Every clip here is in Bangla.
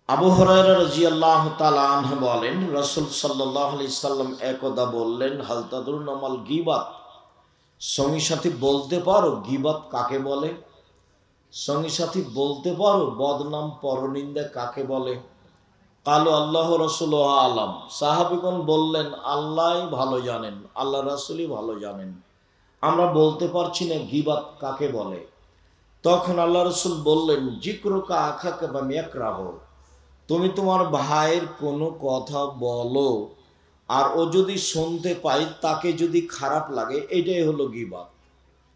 আবু হুরায়রা রাদিয়াল্লাহু তাআলা আনহু বলেন, রাসূল সাল্লাল্লাহু আলাইহি সাল্লাম একদা বললেন, হাল তাদরুনা মাল গীবাত, সঙ্গী সাথী বলতে পারো গীবাত কাকে বলে? সঙ্গী সাথী বলতে পারো বদনাম পরনিন্দা কাকে বলে? কালু আল্লাহ রাসূলুহু আলাম, সাহাবীগণ বললেন, আল্লাহই ভালো জানেন, আল্লাহ রাসূলই ভালো জানেন, আমরা বলতে পারছি না গীবাত কাকে বলে। তখন আল্লাহ রাসূল বললেন, যিকরুকা আখাকা বা ইয়াকরাহ, তুমি তোমার ভাইয়ের কোনো কথা বলো আর ও যদি শুনতে পায় তাকে যদি খারাপ লাগে, এটাই হলো গীবাত।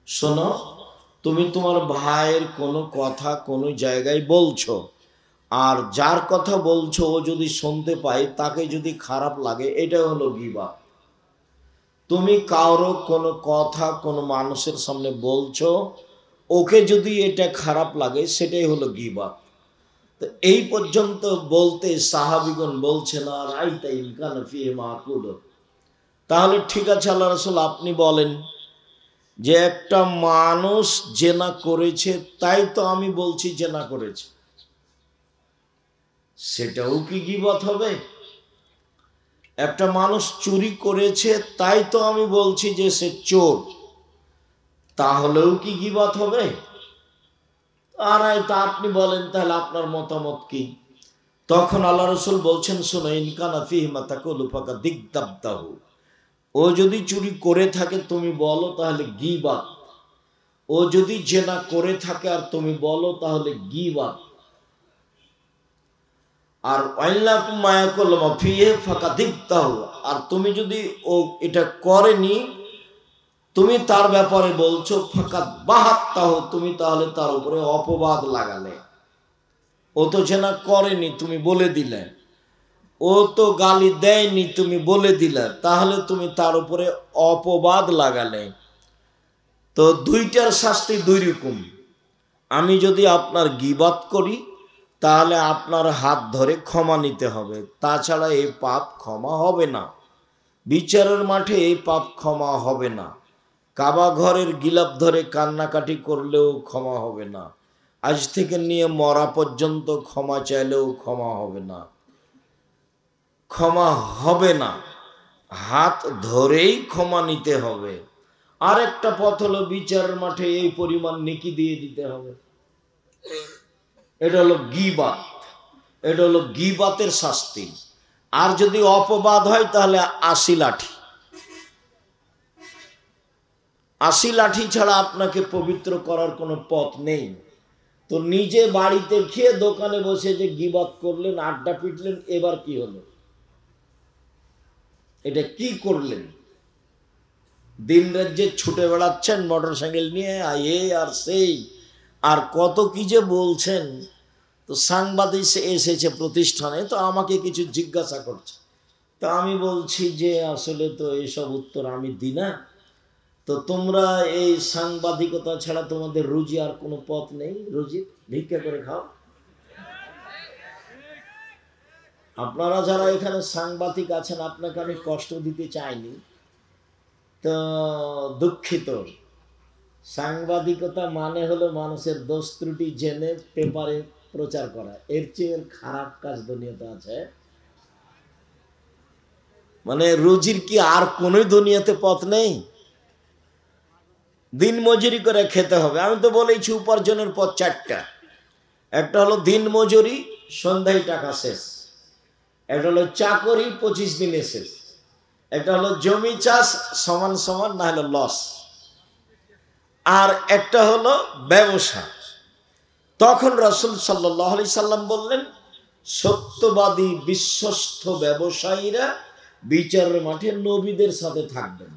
শোনো, তুমি তোমার ভাইয়ের কোনো কথা কোনো জায়গায় বলছো, আর যার কথা বলছো ও যদি শুনতে পায় তাকে যদি খারাপ লাগে, এটাই হলো গীবাত। তুমি কারো কোনো কথা কোনো মানুষের সামনে বলছো, ওকে যদি এটা খারাপ লাগে, সেটাই হলো গীবাত। তো এই পর্যন্ত বলতে সাহাবীগণ বলছেন, আর আইতা ইনকান ফিহি মাকুল, তাহলে ঠিক আছে আল্লাহ রাসূল আপনি বলেন যে একটা মানুষ জেনা করেছে, তাই তো আমি বলছি জেনা করেছে, সেটাও কি গীবত হবে? একটা মানুষ চুরি করেছে, তাই তো আমি বলছি যে সে চোর, তাহলেও কি গীবত হবে? আর তা আপনি বলেন, তাহলে আপনার মতামত কি? তখন আল্লাহ রাসূল বলছেন, শোনো, ইনকানা ফিহি মা তাকুলু ফাকা দিগদাবদাহু, ও যদি চুরি করে থাকে তুমি বলো তাহলে গীবাত, ও যদি জেনা করে থাকে আর তুমি বলো তাহলে গীবাত। আর ওয়াইলাকুম মা ইয়াকুলু ফিহি ফাকাদিবতাহু, আর তুমি যদি ও এটা করেনি তুমি তার ব্যাপারে বলছো ফাকাদ বাহাত্তাহু, তুমি তাহলে তার উপরে অপবাদ লাগালে। ও তো জেনা করেনি, তুমি বলে দিলে, ও তো গালি দেয়নি, তুমি বলে দিলে, তাহলে তুমি তার উপরে অপবাদ লাগালে। তো দুইটার শাস্তি দুই রকম। আমি যদি আপনার গীবাত করি তাহলে আপনার হাত ধরে ক্ষমা নিতে হবে, তাছাড়া এই পাপ ক্ষমা হবে না। বিচারের মাঠে এই পাপ ক্ষমা হবে না। কাবা ঘরের গিলাপ ধরে কান্নাকাটি করলেও ক্ষমা হবে না। আজ থেকে নিয়ে মরা পর্যন্ত ক্ষমা চাইলেও ক্ষমা হবে না, ক্ষমা হবে না। হাত ধরেই ক্ষমা নিতে হবে। আরেকটা পথ হলো বিচারের মাঠে এই পরিমাণ নেকি দিয়ে দিতে হবে। এটা হলো গীবাত, এটা হলো গীবাতের শাস্তি। আর যদি অপবাদ হয় তাহলে ৮০ লাঠি। ৮০ লাঠি ছাড়া আপনাকে পবিত্র করার কোনো পথ নেই। তো নিজে বাড়িতে খেয়ে দোকানে বসে যে গীবাত করলেন, আড্ডা পিটলেন, এবার কি হলো? এটা কি করলেন? দিন রাত যে ছুটে বেড়াচ্ছেন মোটর সাইকেল নিয়ে, এ আর সেই, আর কত কি যে বলছেন। তো সাংবাদিক এসেছে প্রতিষ্ঠানে, তো আমাকে কিছু জিজ্ঞাসা করছে, তো আমি বলছি যে আসলে তো এইসব উত্তর আমি দিই না, তো তোমরা এই সাংবাদিকতা ছাড়া তোমাদের রুজি আর কোনো পথ নেই? রুজি ভিক্ষা করে খাও। আপনারা যারা এখানে সাংবাদিক আছেন, আপনাকে আমি কষ্ট দিতে চাইনি, তো দুঃখিত। সাংবাদিকতা মানে হলো মানুষের দোষ ত্রুটি জেনে পেপারে প্রচার করা, এর চেয়ে খারাপ কাজ দুনিয়াতে আছে? মানে রুজির কি আর কোন দুনিয়াতে পথ নেই? দিন মজুরি করে খেতে হবে। আমি তো বলেছি উপার্জনের পথ চারটা। একটা হলো দিন মজুরি, সন্ধ্যায় টাকা শেষ। একটা হলো চাকরি, 25 দিনে শেষ। একটা হলো জমি চাষ, সমান সমান না হলো লস। আর একটা হলো ব্যবসা। তখন রাসূল সাল্লাল্লাহু আলাইহি সাল্লাম বললেন, সত্যবাদী বিশ্বস্ত ব্যবসায়ীরা বিচারের মাঠে নবীদের সাথে থাকবেন,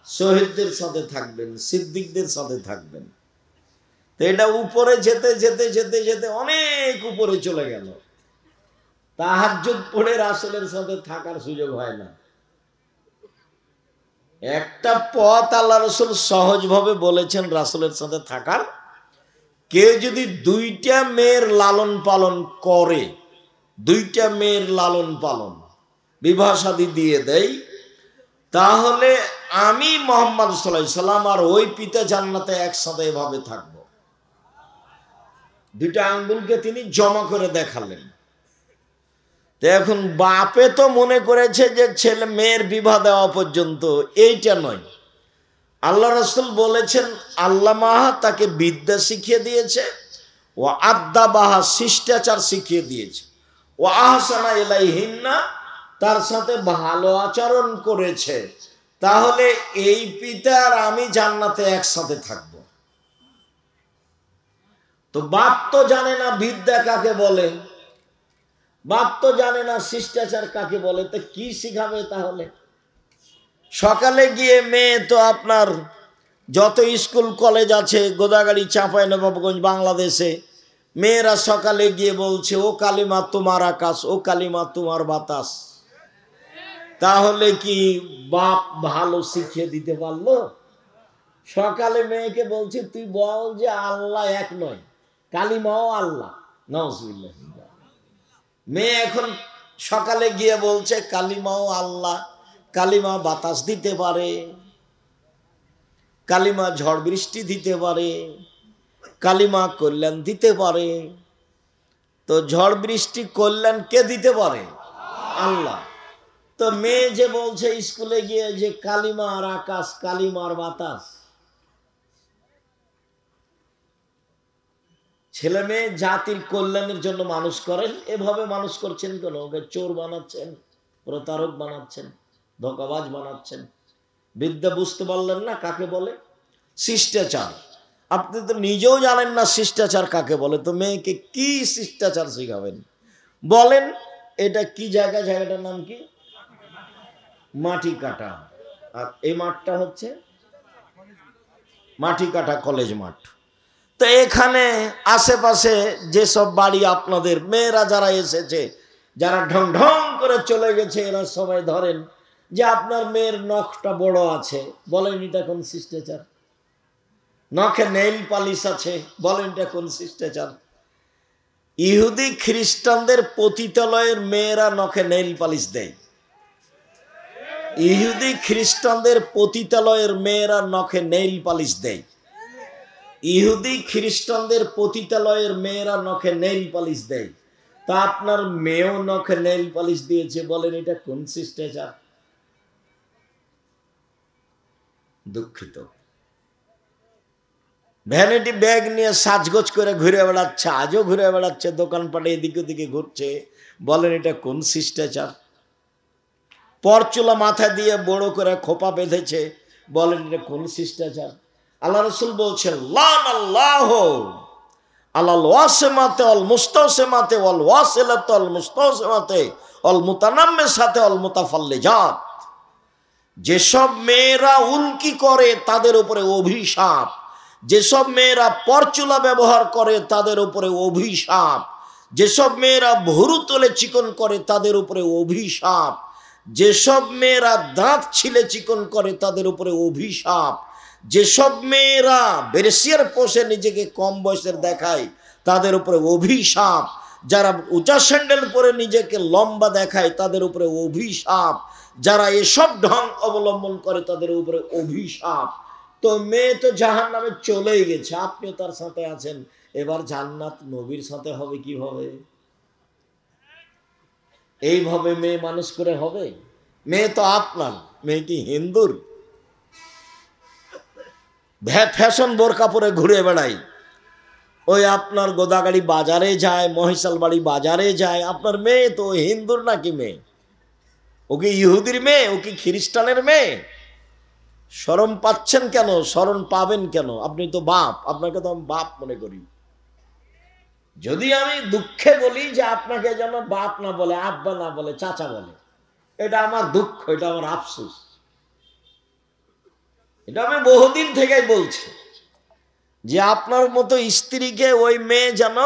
শহীদদের সাথে থাকবেন, সিদ্দিকদের সাথে থাকবেন। তো এটা উপরে যেতে যেতে যেতে যেতে অনেক উপরে চলে গেল। তাহাজ্জুদ পড়ে রাসূলের সাথে থাকার সুযোগ হয় না। একটা পথ আল্লাহ রাসূল সহজভাবে বলেছেন রাসূলের সাথে থাকার। কেউ যদি দুইটা মেয়ের লালন পালন করে, দুইটা মেয়ের লালন পালন বিবাহ শাদী দিয়ে দেয়, তাহলে আমি মুহাম্মদ সাল্লাল্লাহু আলাইহি সাল্লাম আর ওই পিতা জান্নাতে একসাথে এভাবে থাকবো। দুইটা আঙ্গুলকে তিনি জমা করে দেখালেন। তো এখন বাপে তো মনে করেছে যে ছেলে মেয়ের বিবাহ দেওয়া পর্যন্ত, এইটা নয়। আল্লাহ রাসূল বলেছেন আল্লাহ মাহা তাকে বিদ্যা শিখিয়ে দিয়েছে, ও আদ্দাবাহা শিষ্টাচার শিখিয়ে দিয়েছে, ও আহসানা ইলাইহিন্না তার সাথে ভালো আচরণ করেছে। তাহলে এই পিতা আর আমি জান্নাতে একসাথে থাকব। তো বাপ তো জানে না বিদ্যা কাকে বলে, বাপ তো জানে না শিষ্টাচার কাকে বলে, তো কি শিখাবে তাহলে? সকালে গিয়ে মেয়ে তো আপনার যত স্কুল কলেজ আছে গোদাগাড়ি, চাঁপাইনবাবগঞ্জ, বাংলাদেশে মেয়েরা সকালে গিয়ে বলছে ও কালিমা তোমার আকাশ, ও কালিমা তোমার বাতাস। তাহলে কি বাপ ভালো শিখিয়ে দিতে পারলো? সকালে মেয়েকে বলছে তুই বল যে আল্লাহ এক নয়, কালিমাও আল্লাহ। নাউজুবিল্লাহ। মেয়ে এখন সকালে গিয়ে বলছে কালিমাও আল্লাহ, কালিমা বাতাস দিতে পারে, কালিমা ঝড় বৃষ্টি দিতে পারে, কালিমা কল্যাণ দিতে পারে। তো ঝড় বৃষ্টি কল্যাণ কে দিতে পারে? আল্লাহ। তো মেয়ে যে বলছে স্কুলে গিয়ে যে কালিমার আকাশ, কালিমার বাতাস। ছেলে মেয়ে জাতির কল্যাণের জন্য মানুষ করেন, এভাবে মানুষ করছেন কেন? ওকে চোর বানাচ্ছেন, প্রতারক বানাচ্ছেন, ধোঁকাবাজ বানাচ্ছেন। বিদ্যা বুঝতে পারলেন না কাকে বলে? শিষ্টাচার। আপনি তো নিজেও জানেন না শিষ্টাচার কাকে বলে, তো মেয়েকে কি শিষ্টাচার শিখাবেন? বলেন এটা কি জায়গা? জায়গাটার নাম কি? মাটি কাটা। আর এই মাঠটা হচ্ছে মাটি কাটা কলেজ মাঠ। তো এখানে আশেপাশে যেসব বাড়ি আপনাদের মেয়েরা যারা এসেছে, যারা ঢং ঢং করে চলে গেছে, এরা সবাই ধরেন যে আপনার মেয়ের নখটা বড় আছে, বলেন এটা কোন শিষ্টাচার? নখে নেইল পালিশ আছে, বলেন এটা কোন শিষ্টাচার? ইহুদি খ্রিস্টানদের পতিতালয়ের মেয়েরা নখে নেইল পালিশ দেয়। ইহুদি খ্রিস্টানদের পতিতালয়ের মেয়েরা নখে নেইল পালিশ দেয়। ইহুদি খ্রিস্টানদের পতিতালয়ের মেয়েরা নখে নেইল পালিশ দেয়। তা আপনার মেয়েও নখে নেইল পালিশ দিয়েছে, বলেন এটা কোন শিষ্টাচার? দুঃখিত। ভ্যানিটি ব্যাগ নিয়ে সাজগোজ করে ঘুরে বেড়াচ্ছে, আজও ঘুরে বেড়াচ্ছে, দোকানপাটে এদিকে ওদিকে ঘুরছে, বলেন এটা কোন শিষ্টাচার? পরচুলা মাথায় দিয়ে বড় করে খোপা বেঁধেছে, বলেন এটা কোন শিষ্টাচার? আল্লাহ রাসূল বলছেন লান আল্লাহ আলাল ওয়াসিমাতে ওয়াল মুস্তাসিমাতে ওয়াল ওয়াসিলাতে ওয়াল মুস্তাসিমাতে ওয়াল মুতানাম্মিসাতে ওয়াল মুতাফাল্লিজাত। যেসব মেয়েরা উল্কি করে তাদের উপরে অভিশাপ, যেসব মেয়েরা পরচুলা ব্যবহার করে তাদের উপরে অভিশাপ, যেসব মেয়েরা ভুরু তোলে চিকন করে তাদের উপরে অভিশাপ, যেসব মেয়েরা দাঁত ছিলে চিকন করে তাদের উপরে অভিশাপ, যেসব মেয়েরা বেরেসিয়ার পোষে নিজেকে কম বয়সের দেখায় তাদের উপরে অভিশাপ, যারা উঁচা স্যান্ডেল পরে নিজেকে লম্বা দেখায় তাদের উপরে অভিশাপ, যারা এসব ঢং অবলম্বন করে তাদের উপরে অভিশাপ। তো মেয়ে তো জাহান্নামে চলেই গেছে, আপনিও তার সাথে আছেন, এবার জান্নাত নবীর সাথে হবে কিভাবে? এইভাবে মেয়ে মানুষ করে হবে? মেয়ে তো আপনার, মেয়ে কি হিন্দুর? ফ্যাশন বোরকা পরে ঘুরে বেড়াই, ওই আপনার গোদাগাড়ি বাজারে যায়, মহিষাল বাড়ি বাজারে যায়। আপনার মেয়ে তো হিন্দুর নাকি মেয়ে? ও কি ইহুদির মেয়ে? ও কি খ্রিস্টানের মেয়ে? শরম পাচ্ছেন কেন? শরম পাবেন কেন? আপনি তো বাপ, আপনাকে তো আমি বাপ মনে করি। যদি আমি দুঃখে বলি যে আপনাকে যেন বাপ না বলে, আব্বা না বলে, চাচা বলে, এটা আমার দুঃখ, এটা আমার আফসোস। এটা আমি বহুদিন থেকেই বলছি যে আপনার মতো স্ত্রীকে ওই মেয়ে যেন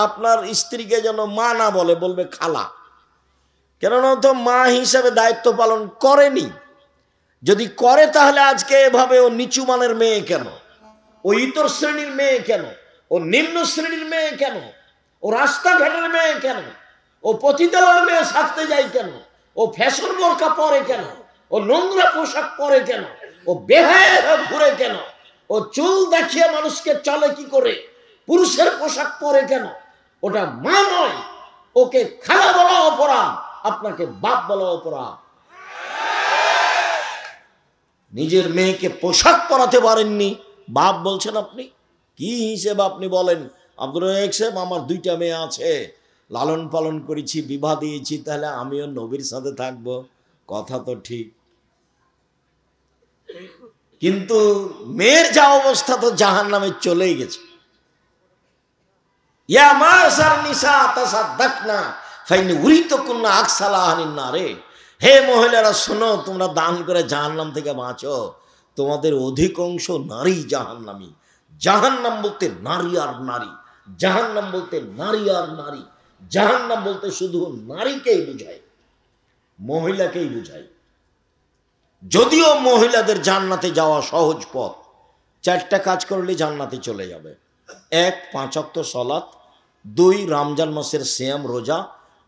আপনার স্ত্রীকে যেন মা না বলে, বলবে খালা। কেননা তো মা হিসাবে দায়িত্ব পালন করেনি। যদি করে তাহলে আজকে এভাবে ও নিচু মানের মেয়ে কেন? ও ইতর শ্রেণীর মেয়ে কেন? ও নিম্ন শ্রেণীর মেয়ে কেন? ও রাস্তাঘাটের মেয়ে কেন? ও পতিতালয়ের মেয়ে সাজতে যায় কেন? ও ফ্যাশন বোরকা পরে কেন? ও নোংরা পোশাক পরে কেন? ও বেহায়া ঘুরে কেন? ও চুল দেখিয়ে মানুষকে চলে কি করে? পুরুষের পোশাক পরে কেন? ওটা মা নয়, ওকে খালা বলা অপরাধ, আপনাকে বাপ বলা অপরাধ। নিজের মেয়েকে পোশাক পরাতে পারেননি, বাপ বলছেন আপনি? কি হিসেবে আপনি বলেন? আব্দুর রাজ্জাক সাহেব, আমার 2টা মেয়ে আছে, লালন পালন করেছি, বিবাহ দিয়েছি, তাহলে আমিও নবীর সাথে থাকবো? কথা তো ঠিক, কিন্তু মেয়ের যা অবস্থা তো জাহান্নামে চলেই গেছে। ইয়া মাসার নিসা তাসাদ্দাকনা ফাইন উরিতুকুন্না আকসালাহানিন নারে। হে মহিলারা শোনো, তোমরা দান করে জাহান্নাম থেকে বাঁচো, তোমাদের অধিকাংশ নারী জাহান্নামী। জাহান্নাম বলতে নারী আর নারী, জাহান্নাম বলতে নারী আর নারী, জাহান্নাম বলতে শুধু নারীকেই বুঝায়, মহিলাকেই বুঝায়। যদিও মহিলাদের জান্নাতে যাওয়া সহজ পথ, 4টা কাজ করলে জান্নাতে চলে যাবে। 1, 5 ওয়াক্ত সালাত, 2, রমজান মাসের সিয়াম রোজা,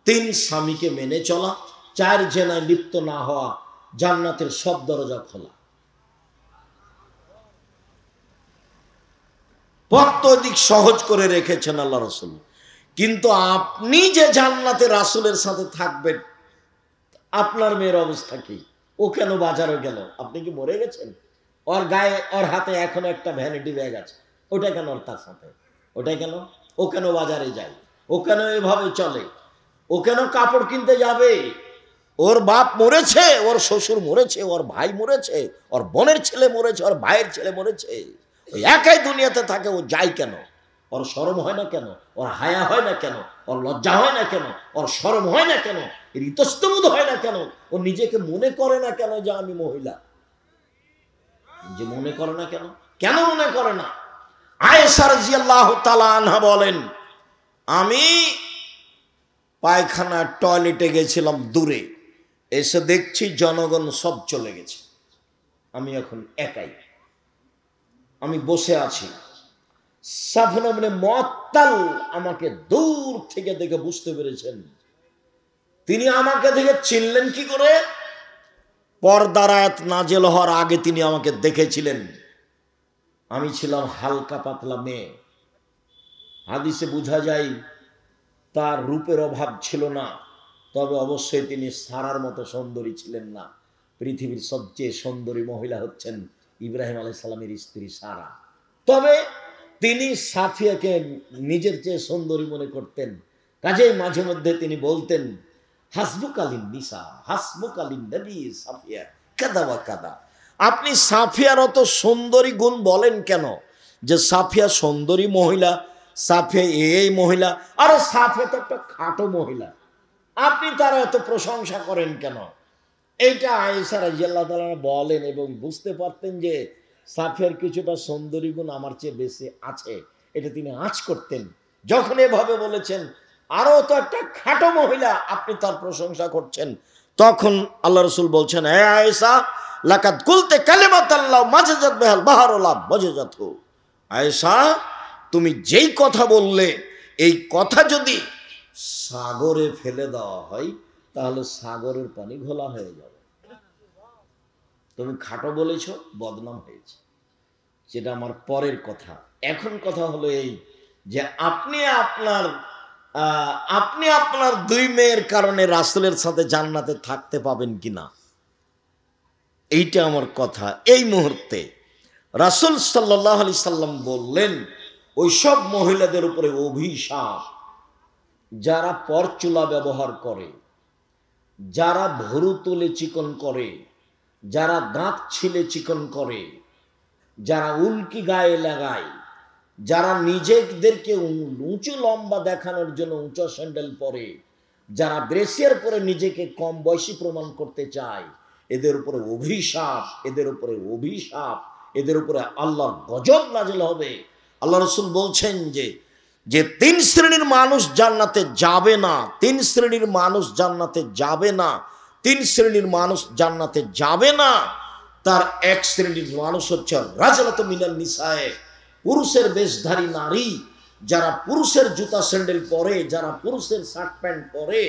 3, স্বামীকে মেনে চলা, 4, জেনায় লিপ্ত না হওয়া। জান্নাতের সব দরজা খোলা। পথ তো অধিক সহজ করে রেখেছেন আল্লাহ রাসূল, কিন্তু আপনি যে জান্নাতে রাসূলের সাথে থাকবেন, আপনার মেয়ের অবস্থা কি? ও কেন বাজারে গেল? আপনি কি মরে গেছেন? ওর গায়ে, ওর হাতে এখনো একটা ভ্যানিটি ব্যাগ আছে, ওটা কেন ওর তার সাথে? ওটাই কেন? ও কেন বাজারে যায়? ও কেন এভাবে চলে? ও কেন কাপড় কিনতে যাবে? ওর বাপ মরেছে, ওর শ্বশুর মরেছে, ওর ভাই মরেছে, ওর বোনের ছেলে মরেছে, ওর ভাইয়ের ছেলে মরেছে, ওই একাই দুনিয়াতে থাকে, ও যায় কেন? ওর শরম হয় না কেন? ওর হায়া হয় না কেন? ওর লজ্জা হয় না কেন? ওর শরম হয় না কেন? এর ইতস্তবোধ হয় না কেন? ও নিজেকে মনে করে না কেন যে আমি মহিলা? যে মনে করে না কেন? কেন মনে করে না? আয়েশা রাদিয়াল্লাহু তাআলা আনহা বলেন, আমি পায়খানা টয়লেটে গেছিলাম দূরে, এসে দেখছি জনগণ সব চলে গেছে, আমি এখন একাই, আমি বসে আছি। সাফনা মানে মুআত্তাল আমাকে দূর থেকে দেখে বুঝতে পেরেছেন। তিনি আমাকে দেখে চিনলেন কি করে? পর্দার আয়াত নাজেল হওয়ার আগে তিনি আমাকে দেখেছিলেন। আমি ছিলাম হালকা পাতলা মেয়ে। হাদিসে বোঝা যায় তার রূপের অভাব ছিল না, তবে অবশ্যই তিনি সারার মতো সুন্দরী ছিলেন না। পৃথিবীর সবচেয়ে সুন্দরী মহিলা হচ্ছেন ইব্রাহিম আলাইহিস সালামের স্ত্রী সারা। তবে তিনি সাফিয়াকে নিজের চেয়ে সুন্দরী মনে করতেন, কাজেই মাঝে মধ্যে তিনি বলতেন, হাসবুকালিন নিসা হাসবুকালিন নবী সাফিয়া কাদা ওয়া কাদা। আপনি সাফিয়ার অত সুন্দরী গুণ বলেন কেন? যে সাফিয়া সুন্দরী মহিলা, সাফিয়া এই মহিলা, আরে সাফিয়া তো একটা খাটো মহিলা, আপনি তার এত প্রশংসা করেন কেন? এইটা আয়েশা রাদিয়াল্লাহু তাআলা বলেন, এবং বুঝতে পারতেন যে সাফিয়ার কিছুটা সুন্দরী গুণ আমার চেয়ে বেশি আছে, এটা তিনি আঁচ করতেন। যখন এভাবে বলেছেন, আরো তো একটা খাটো মহিলা, আপনি তার প্রশংসা করছেন, তখন আল্লাহ রাসূল বলছেন, হে আয়েশা, লাকাদ কুলতে কালিমাতাল্লাহ মাজাজাত বিহাল বাহরুল্লাহ মাজাজাতহু। আয়েশা, তুমি যেই কথা বললে, এই কথা যদি সাগরে ফেলে দেওয়া হয় তাহলে সাগরের পানি ঘোলা হয়ে যাবে। তুমি খাটো বলেছ, বদনাম হয়েছে, যেটা আমার পরের কথা। এখন কথা হলো এই যে আপনি আপনার 2 মেয়ের কারণে রাসূলের সাথে জান্নাতে থাকতে পাবেন কিনা, এইটা আমার কথা। এই মুহূর্তে রাসূল সাল্লাল্লাহু আলাইহি সাল্লাম বললেন, ওই সব মহিলাদের উপরে অভিশাপ যারা পরচুলা ব্যবহার করে, যারা ভরু তুলে চিকন করে, যারা দাঁত ছিলে চিকন করে, যারা উল্কি গায়ে লাগায়, যারা নিজেদেরকে উঁচু লম্বা দেখানোর জন্য উঁচু স্যান্ডেল পরে, যারা ব্রেসিয়ার পরে নিজেকে কম বয়সী প্রমাণ করতে চায়, এদের উপরে অভিশাপ, এদের উপরে অভিশাপ, এদের উপরে আল্লাহর গজব নাযিল হবে। আল্লাহ রাসূল বলছেন যে 3 শ্রেণীর মানুষ জান্নাতে যাবে না, 3 শ্রেণীর মানুষ জান্নাতে যাবে না, 3 শ্রেণীর মানুষ জান্নাতে যাবে না। তার 1 শ্রেণীর মানুষ হচ্ছে রাজলাতু মিনান নিসায়ে, পুরুষের বেশধারী নারী, যারা পুরুষের জুতা স্যান্ডেল পরে, যারা পুরুষের শার্ট প্যান্ট পরে,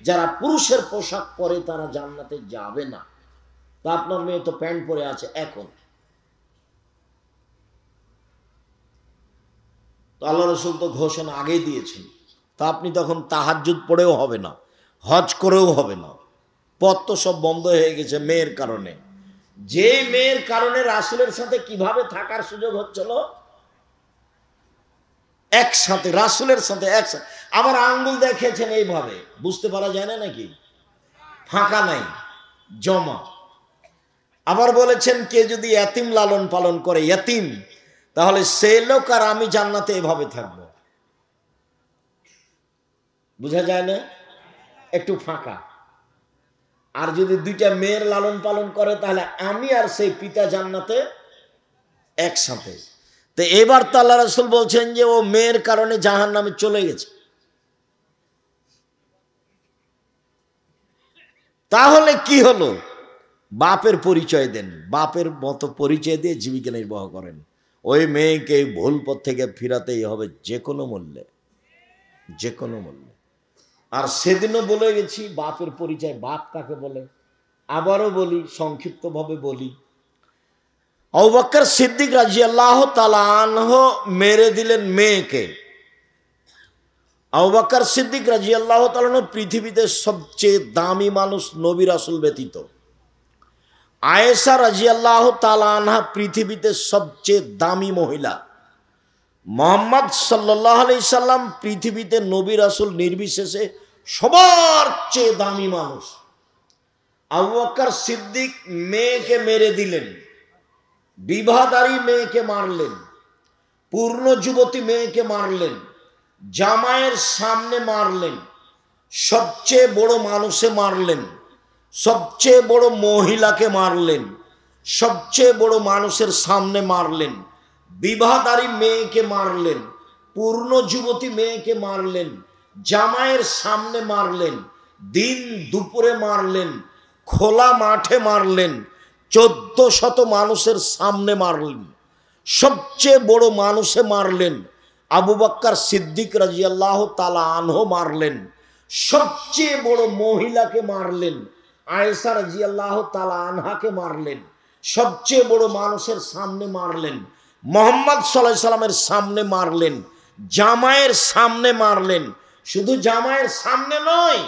যারা পুরুষের পোশাক পরে, তারা জান্নাতে যাবে না। তা আপনার মেয়ে তো প্যান্ট পরে আছে এখন, তো আল্লাহ রসুল তো ঘোষণা আগেই দিয়েছেন, তা আপনি তখন তাহাজ্জুদ পড়েও হবে না, হজ করেও হবে না, পথ তো সব বন্ধ হয়ে গেছে মেয়ের কারণে। যে মেয়ের কারণে রাসূলের সাথে কিভাবে থাকার সুযোগ হচ্ছিল, একসাথে রাসূলের সাথে একসাথে। আবার আঙ্গুল দেখিয়েছেন এইভাবে, বুঝতে পারা যায় না নাকি, ফাঁকা নাই, জমা। আবার বলেছেন কে যদি ইয়াতিম লালন পালন করে, ইয়াতিম, তাহলে সে লোক আর আমি জান্নাতে এভাবে থাকবো। বুঝা যায় না, একটু ফাঁকা। আর যদি দুইটা মেয়ের লালন পালন করে, তাহলে আমি আর সেই পিতা জান্নাতে একসাথে। তো এবার তো আল্লাহ রাসূল বলছেন যে ও মেয়ের কারণে জাহান্নামে চলে গেছে। তাহলে কি হলো? বাপের পরিচয় দেন, বাপের মতো পরিচয় দিয়ে জীবিকা নির্বাহ করেন। ওই মেয়েকে ভুল পথ থেকে ফিরাতেই হবে যে কোনো মূল্যে, যে কোনো মূল্যে। আর সেদিনও বলে গেছি বাপের পরিচয়, বাপ কাকে বলে। আবারও বলি, সংক্ষিপ্তভাবে বলি, আবু বকর সিদ্দিক রাদিয়াল্লাহু তাআলা আনহু মেরে দিলেন মেয়েকে। আবু বকর সিদ্দিক রাদিয়াল্লাহু তাআলা আনহু পৃথিবীতে সবচেয়ে দামি মানুষ নবী রাসূল ব্যতীত। আয়েশা রাদিয়াল্লাহু তাআলা আনহা পৃথিবীতে সবচেয়ে দামি মহিলা। মুহাম্মদ সাল্লাল্লাহু আলাইহি সাল্লাম পৃথিবীতে নবী রাসূল নির্বিশেষে সবার চেয়ে দামি মানুষ। আবু বকর সিদ্দিক মেয়েকে মেরে দিলেন, বিবাহদারী মেয়েকে মারলেন, পূর্ণ যুবতী মেয়েকে মারলেন, জামাইয়ের সামনে মারলেন, সবচেয়ে বড় মানুষে মারলেন, সবচেয়ে বড় মহিলাকে মারলেন, সবচেয়ে বড় মানুষের সামনে মারলেন, বিবাহদারী মেয়েকে মারলেন, পূর্ণ যুবতী মেয়েকে মারলেন, জামাইয়ের সামনে মারলেন, দিন দুপুরে মারলেন, খোলা মাঠে মারলেন, 1400 মানুষের সামনে মারলেন, সবচেয়ে বড় মানুষে মারলেন। আবু বকর সিদ্দিক রাদিয়াল্লাহু তাআলা আনহু মারলেন, সবচেয়ে বড় মহিলাকে মারলেন, আয়েশা রাদিয়াল্লাহু তাআলা আনহাকে মারলেন, সবচেয়ে বড় মানুষের সামনে মারলেন, মুহাম্মদ সাল্লাল্লাহু আলাইহি সাল্লামের সামনে মারলেন, জামাইয়ের সামনে মারলেন। শুধু জামাইয়ের সামনে নয়,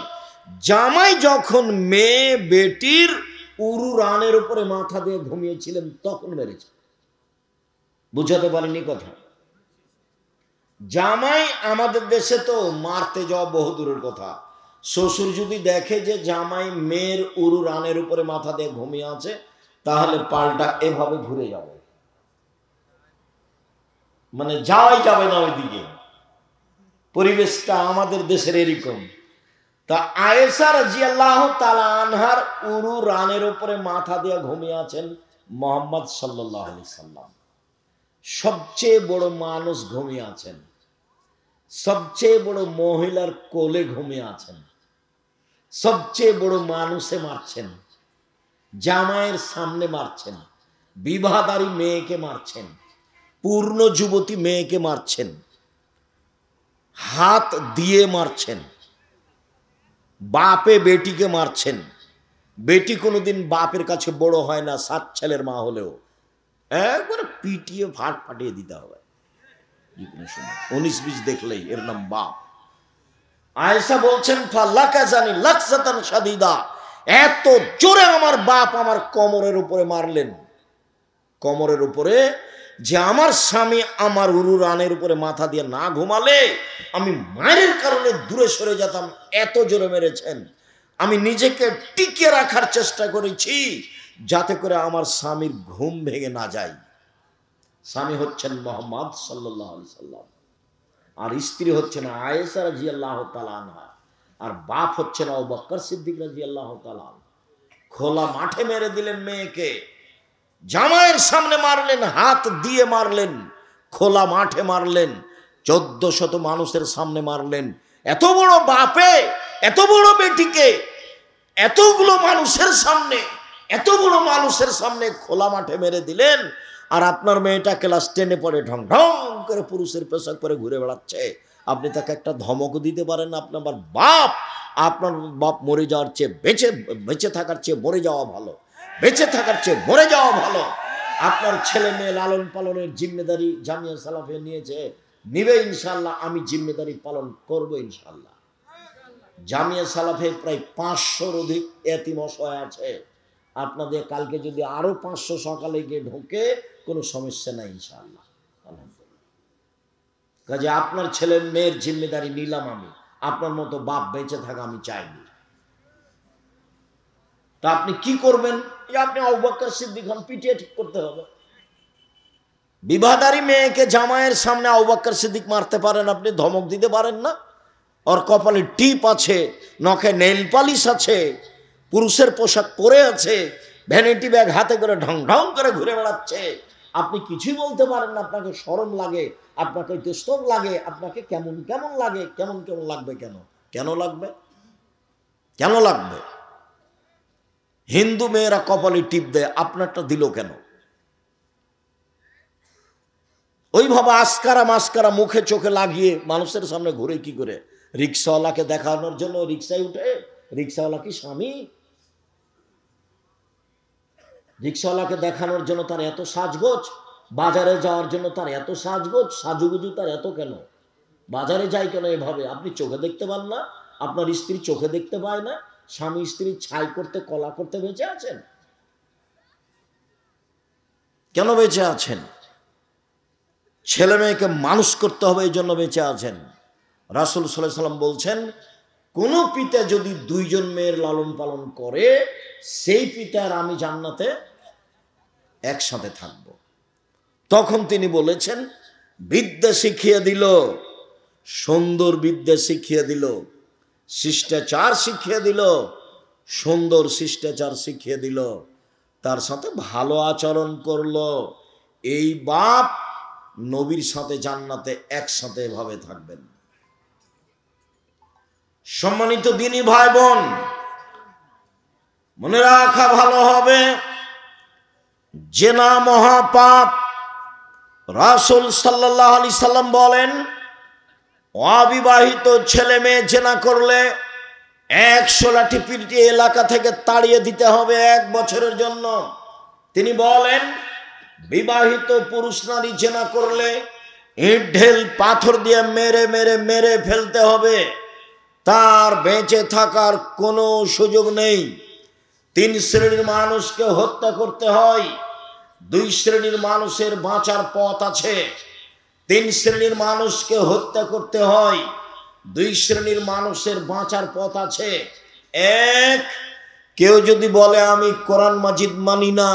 জামাই যখন মেয়ে বেটির উরু রানের উপরে মাথা দিয়ে ঘুমিয়েছিলেন তখন মেরেছে। বুঝাতে পারিনি কথা? জামাই আমাদের দেশে তো মারতে যাওয়া বহু দূরের কথা। শ্বশুর যদি দেখে যে জামাই মেয়ের উরু রানের উপরে মাথা দিয়ে ঘুমিয়ে আছে, তাহলে পাল্টা এভাবে ঘুরে যাবে, মানে যাওয়াই যাবে না ওইদিকে। পরিবেশটা আমাদের দেশের এরকম। তা আয়েশা রাদিয়াল্লাহু তাআলা আনহার উরু রানের উপরে মাথা দিয়ে ঘুমিয়ে আছেন মুহাম্মদ সাল্লাল্লাহু আলাইহি সাল্লাম। সবচেয়ে বড় মানুষ ঘুমিয়ে আছেন, সবচেয়ে বড় মহিলার কোলে ঘুমিয়ে আছেন, সবচেয়ে বড় মানুষে মারছেন, জামাইয়ের সামনে মারছেন, বিবাহদারী মেয়েকে মারছেন, পূর্ণ যুবতী মেয়েকে মারছেন, হাত দিয়ে মারছেন, বাপে বেটিকে মারছেন। বেটি কোনোদিন বাপের কাছে বড় হয় না, 7 ছেলের মা হলেও একবারে পিটিয়ে ফাট ফাটিয়ে দিতে হবে। 19-20 দেখলেই এর নাম বাপ। আয়েশা বলছেন ফালাকা জানি লাকসাতান শাদীদা, এত জোরে আমার বাপ আমার কোমরের উপরে মারলেন, কোমরের উপরে, যে আমার স্বামী আমার উরু রানের উপরে মাথা দিয়ে না ঘুমালে আমি মায়ের কারণে দূরে সরে যেতাম, এত জোরে মেরেছেন। আমি নিজেকে টিকে রাখার চেষ্টা করেছি যাতে করে আমার স্বামীর ঘুম ভেঙে না যায়। স্বামী হচ্ছেন মুহাম্মদ সাল্লাল্লাহু আলাইহি সাল্লাম, আর স্ত্রী হচ্ছেন আয়েশা রাদিয়াল্লাহু তাআলা আনহা, আর বাপ হচ্ছেন আবু বকর সিদ্দিক রাদিয়াল্লাহু তাআলা। খোলা মাঠে মেরে দিলেন মেয়েকে, জামাইয়ের সামনে মারলেন, হাত দিয়ে মারলেন, খোলা মাঠে মারলেন, 1400 মানুষের সামনে মারলেন। এত বড় বাপে এত বড় বেটিকে এতগুলো মানুষের সামনে, এত বড় মানুষের সামনে খোলা মাঠে মেরে দিলেন। আর আপনার মেয়েটা ক্লাস 10-এ পড়ে, ঢং ঢং করে পুরুষের পোশাক পরে ঘুরে বেড়াচ্ছে, আপনি তাকে একটা ধমক দিতে পারেন না? আপনি আমার বাপ, আপনার বাপ মরে যাওয়ার চেয়ে বেঁচে থাকার চেয়ে মরে যাওয়া ভালো, বেঁচে থাকার চেয়ে মরে যাওয়া ভালো। আপনার ছেলে মেয়ে লালন পালনের জিম্মেদারি জামিয়া সালাফে নিয়েছে, নিবে ইনশাআল্লাহ, আমি জিম্মেদারি পালন করব ইনশাআল্লাহ। জামিয়া সালাফে প্রায় 500-র অধিক এতিম অসহায় আছে। আপনাদের কালকে যদি আরো 500 সকালে গিয়ে ঢোকে কোনো সমস্যা নাই ইনশাআল্লাহ। কাজে আপনার ছেলে মেয়ের জিম্মেদারি নিলাম আমি, আপনার মতো বাপ বেঁচে থাকা আমি চাইনি। তা আপনি কি করবেন? আপনি আবু বকর সিদ্দিক হন, পিটিয়ে ঠিক করতে হবে। বিবাহদারী মেয়েকে জামাইয়ের সামনে আবু বকর সিদ্দিক মারতে পারেন আপনি, ধমক দিতে পারেন না? ওর কপালে টিপ আছে, নখে নেইল পালিশ আছে, পুরুষের পোশাক পরে আছে, ভ্যানিটি ব্যাগ হাতে করে ঢং ঢং করে ঘুরে বেড়াচ্ছে, আপনি কিছুই বলতে পারেন না? আপনাকে শরম লাগে, আপনাকে দুস্তব লাগে, আপনাকে কেমন কেমন লাগে, কেমন কেমন লাগবে। কেন কেন লাগবে? কেন লাগবে? হিন্দু মেয়েরা কপালে টিপ দেয়, আপনারটা দিল কেন? ওইভাবে আসকারা মাস্কারা মুখে চোখে লাগিয়ে মানুষের সামনে ঘুরে কি করে? রিক্সাওয়ালাকে দেখানোর জন্য রিক্সায় উঠে? রিক্সাওয়ালা কি স্বামী? রিক্সাওয়ালাকে দেখানোর জন্য তার এত সাজগোজ, বাজারে যাওয়ার জন্য তার এত সাজগোজ, সাজুগুজু তার এত কেন? বাজারে যায় কেন এভাবে? আপনি চোখে দেখতে পান না? আপনার স্ত্রী চোখে দেখতে পায় না? স্বামী স্ত্রী ছাই করতে কলা করতে বেঁচে আছেন? কেন বেঁচে আছেন? ছেলে মেয়েকে মানুষ করতে হবে, এই জন্য বেঁচে আছেন। রাসূল সাল্লাল্লাহু আলাইহি ওয়াসাল্লাম বলছেন, কোন পিতা যদি 2 জন মেয়ের লালন পালন করে, সেই পিতার আমি জান্নাতে একসাথে থাকব। তখন তিনি বলেছেন, বিদ্যা শিখিয়ে দিল, সুন্দর বিদ্যা শিখিয়ে দিল, শিষ্টাচার শিখিয়ে দিল, সুন্দর শিষ্টাচার শিখিয়ে দিল, তার সাথে ভালো আচরণ করলো। এই বাপ নবীর সাথে জান্নাতে একসাথে এভাবে থাকবেন। সম্মানিত দিনী ভাই বোন, মনে রাখা ভালো হবে, জেনা মহাপাপ। রাসূল সাল্লাল্লাহু আলাইহি সাল্লাম বলেন, অবিবাহিত ছেলে মেয়ে জেনা করলে 100 লাঠি পিটিয়ে এলাকা থেকে তাড়িয়ে দিতে হবে 1 বছরের জন্য। তিনি বলেন, বিবাহিত পুরুষ নারী জেনা করলে ইট ঢেল পাথর দিয়ে মেরে মেরে মেরে ফেলতে হবে, তার বেঁচে থাকার কোনো সুযোগ নেই। 3 শ্রেণীর মানুষকে হত্যা করতে হয়, 2 শ্রেণীর মানুষের বাঁচার পথ আছে। 3 শ্রেণীর মানুষকে হত্যা করতে হয়, 2 শ্রেণীর মানুষের বাঁচার পথ আছে। 1, কেউ যদি বলে আমি কোরআন মাজিদ মানি না,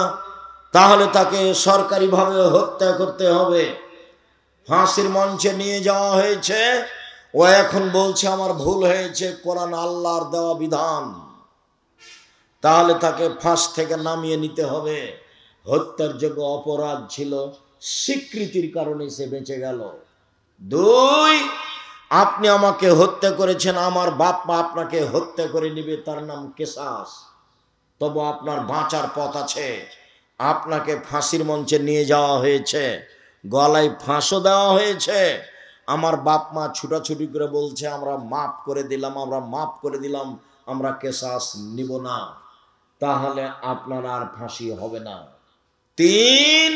তাহলে তাকে সরকারিভাবে হত্যা করতে হবে। ফাঁসির মঞ্চে নিয়ে যাওয়া হয়েছে, ও এখন বলছে আমার ভুল হয়েছে, কোরআন আল্লাহর দেওয়া বিধান, তাহলে তাকে ফাঁস থেকে নামিয়ে নিতে হবে। হত্যার যোগ্য অপরাধ ছিল, স্বীকৃতির কারণে সে বেঁচে গেল। 2, আপনি আমাকে হত্যা করেছেন, আমার বাপ মা আপনাকে হত্যা করে নিবে, তার নাম কিসাস, তবে আপনার বাঁচার পথ আছে। আপনাকে ফাঁসির মঞ্চে নিয়ে যাওয়া হয়েছে, গলায় ফাঁসও দেওয়া হয়েছে, আমার বাপ মা ছুটাছুটি করে বলছে আমরা মাফ করে দিলাম, আমরা মাফ করে দিলাম, আমরা কিসাস নিব না, তাহলে আপনার আর ফাঁসি হবে না। 3,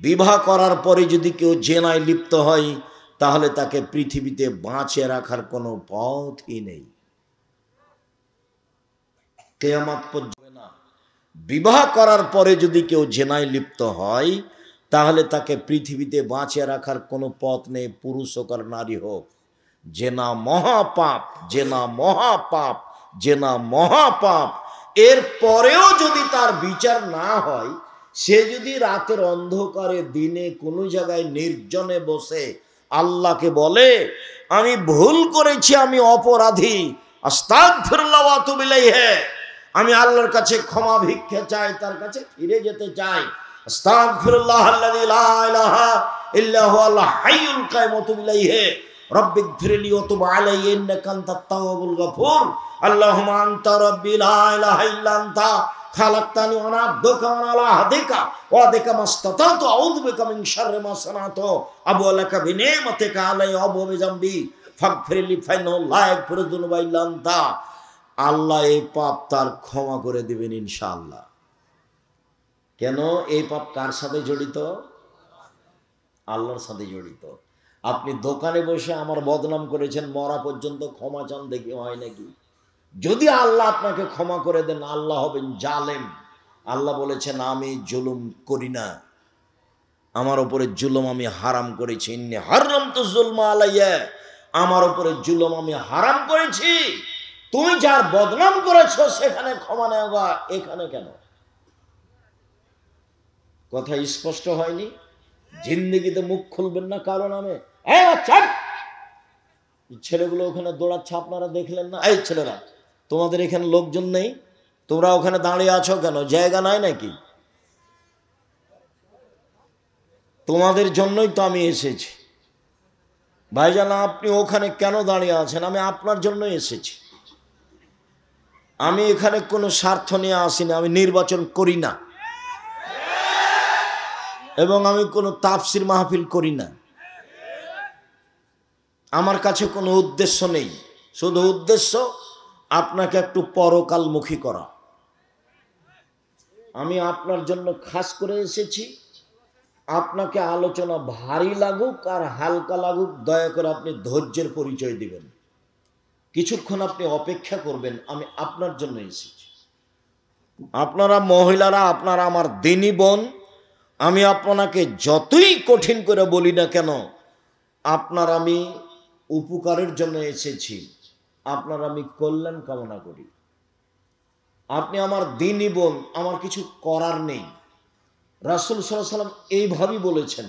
বিবাহ করার পরে যদি কেউ জেনায় লিপ্ত হয়, তাহলে তাকে পৃথিবীতে বাঁচিয়ে রাখার কোনো পথই নেই, কিয়ামত পর্যন্ত না। বিবাহ করার পরে যদি কেউ জেনায় লিপ্ত হয়, তাহলে তাকে পৃথিবীতে বাঁচিয়ে রাখার কোনো পথ নেই, পুরুষ হোক আর নারী হোক। জেনা মহাপাপ, জেনা মহাপাপ, জেনা মহাপাপ। এর পরেও যদি তার বিচার না হয়, সে যদি রাতের অন্ধকারে দিনে কোনো জায়গায় নির্জনে বসে আল্লাহকে বলে আমি ভুল করেছি, আমি অপরাধী, আস্তাগফিরুল্লাহ ওয়া আতুবু ইলাইহি, আমি আল্লাহর কাছে ক্ষমা ভিক্ষা চাই, তার কাছে ফিরে যেতে চাই, আস্তাগফিরুল্লাহ আল্লাযী লা ইলাহা ইল্লা হুয়াল হাইয়ুল কাইয়ুম ওয়া আতুবু ইলাইহি, রব্বিগফিরলি ওয়া তুব আলাইয়া ইন্নাকা আনতাত তাওয়াবুল গফুর, আল্লাহুম্মা আনতা রাব্বি লা ইলাহা ইল্লা আনতা খালাকতানি ওয়া আনা আবদুকা ওয়া আলা আহদিকা ওয়া আদিকা মাসতাতাতু আউযু বিকা মিন শাররি মা সানাতু আবু লাকা বিনিমাতিকা আলাইয়া ওয়া বিযামবি ফাগফিরলি ফাইন্নাহু লা ইয়াগফিরু যুনুবা ইল্লা আনতা। আল্লাহ এই পাপ তার ক্ষমা করে দিবেন ইনশাআল্লাহ। কেন? এই পাপ কার সাথে জড়িত? আল্লাহর সাথে জড়িত। আপনি দোকানে বসে আমার বদনাম করেছেন, মরা পর্যন্ত ক্ষমা চান, দেখি হয় নাকি? যদি আল্লাহ আপনাকে ক্ষমা করে দেন, আল্লাহ হবেন জালেম। আল্লাহ বলেছেন আমি জুলুম করি না, আমার উপরে জুলুম আমি হারাম করেছি। ইন্নী হারামতু যুলমা আলাইয়া, আমার উপরে জুলুম আমি হারাম করেছি। তুমি যার বদনাম করেছো সেখানে ক্ষমা নেওয়া, এখানে কেন? কথা স্পষ্ট হয়নি? জিন্দেগিতে মুখ খুলবেন না কারো নামে। ছেলেগুলো ওখানে দৌড়াচ্ছে, আপনারা দেখলেন না? এই ছেলেরা, তোমাদের এখানে লোকজন নেই, তোমরা ওখানে দাঁড়িয়ে আছো কেন? জায়গা নাই নাকি? তোমাদের জন্যই তো আমি এসেছি। ভাইজান, আপনি ওখানে কেন দাঁড়িয়ে আছেন? আমি আপনার জন্য এসেছি। আমি এখানে কোনো স্বার্থ নিয়ে আসিনি, আমি নির্বাচন করি না, এবং আমি কোনো তাফসির মাহফিল করি না। আমার কাছে কোনো উদ্দেশ্য নেই, শুধু উদ্দেশ্য আপনাকে একটু পরকালমুখী করা। আমি আপনার জন্য খাস করে এসেছি। আপনাকে আলোচনা ভারী লাগুক আর হালকা লাগুক, দয়া করে আপনি ধৈর্যের পরিচয় দিবেন। কিছুক্ষণ আপনি অপেক্ষা করবেন, আমি আপনার জন্য এসেছি। আপনারা মহিলারা, আপনারা আমার দিনী বোন। আমি আপনাকে যতই কঠিন করে বলি না কেন, আপনার আমি উপকারের জন্য এসেছি, আপনার আমি কল্যাণ কামনা করি। আপনি আমার দিনী বোন, আমার কিছু করার নেই। রাসূল সাল্লাল্লাহু আলাইহি ওয়াসাল্লাম এইভাবেই বলেছেন।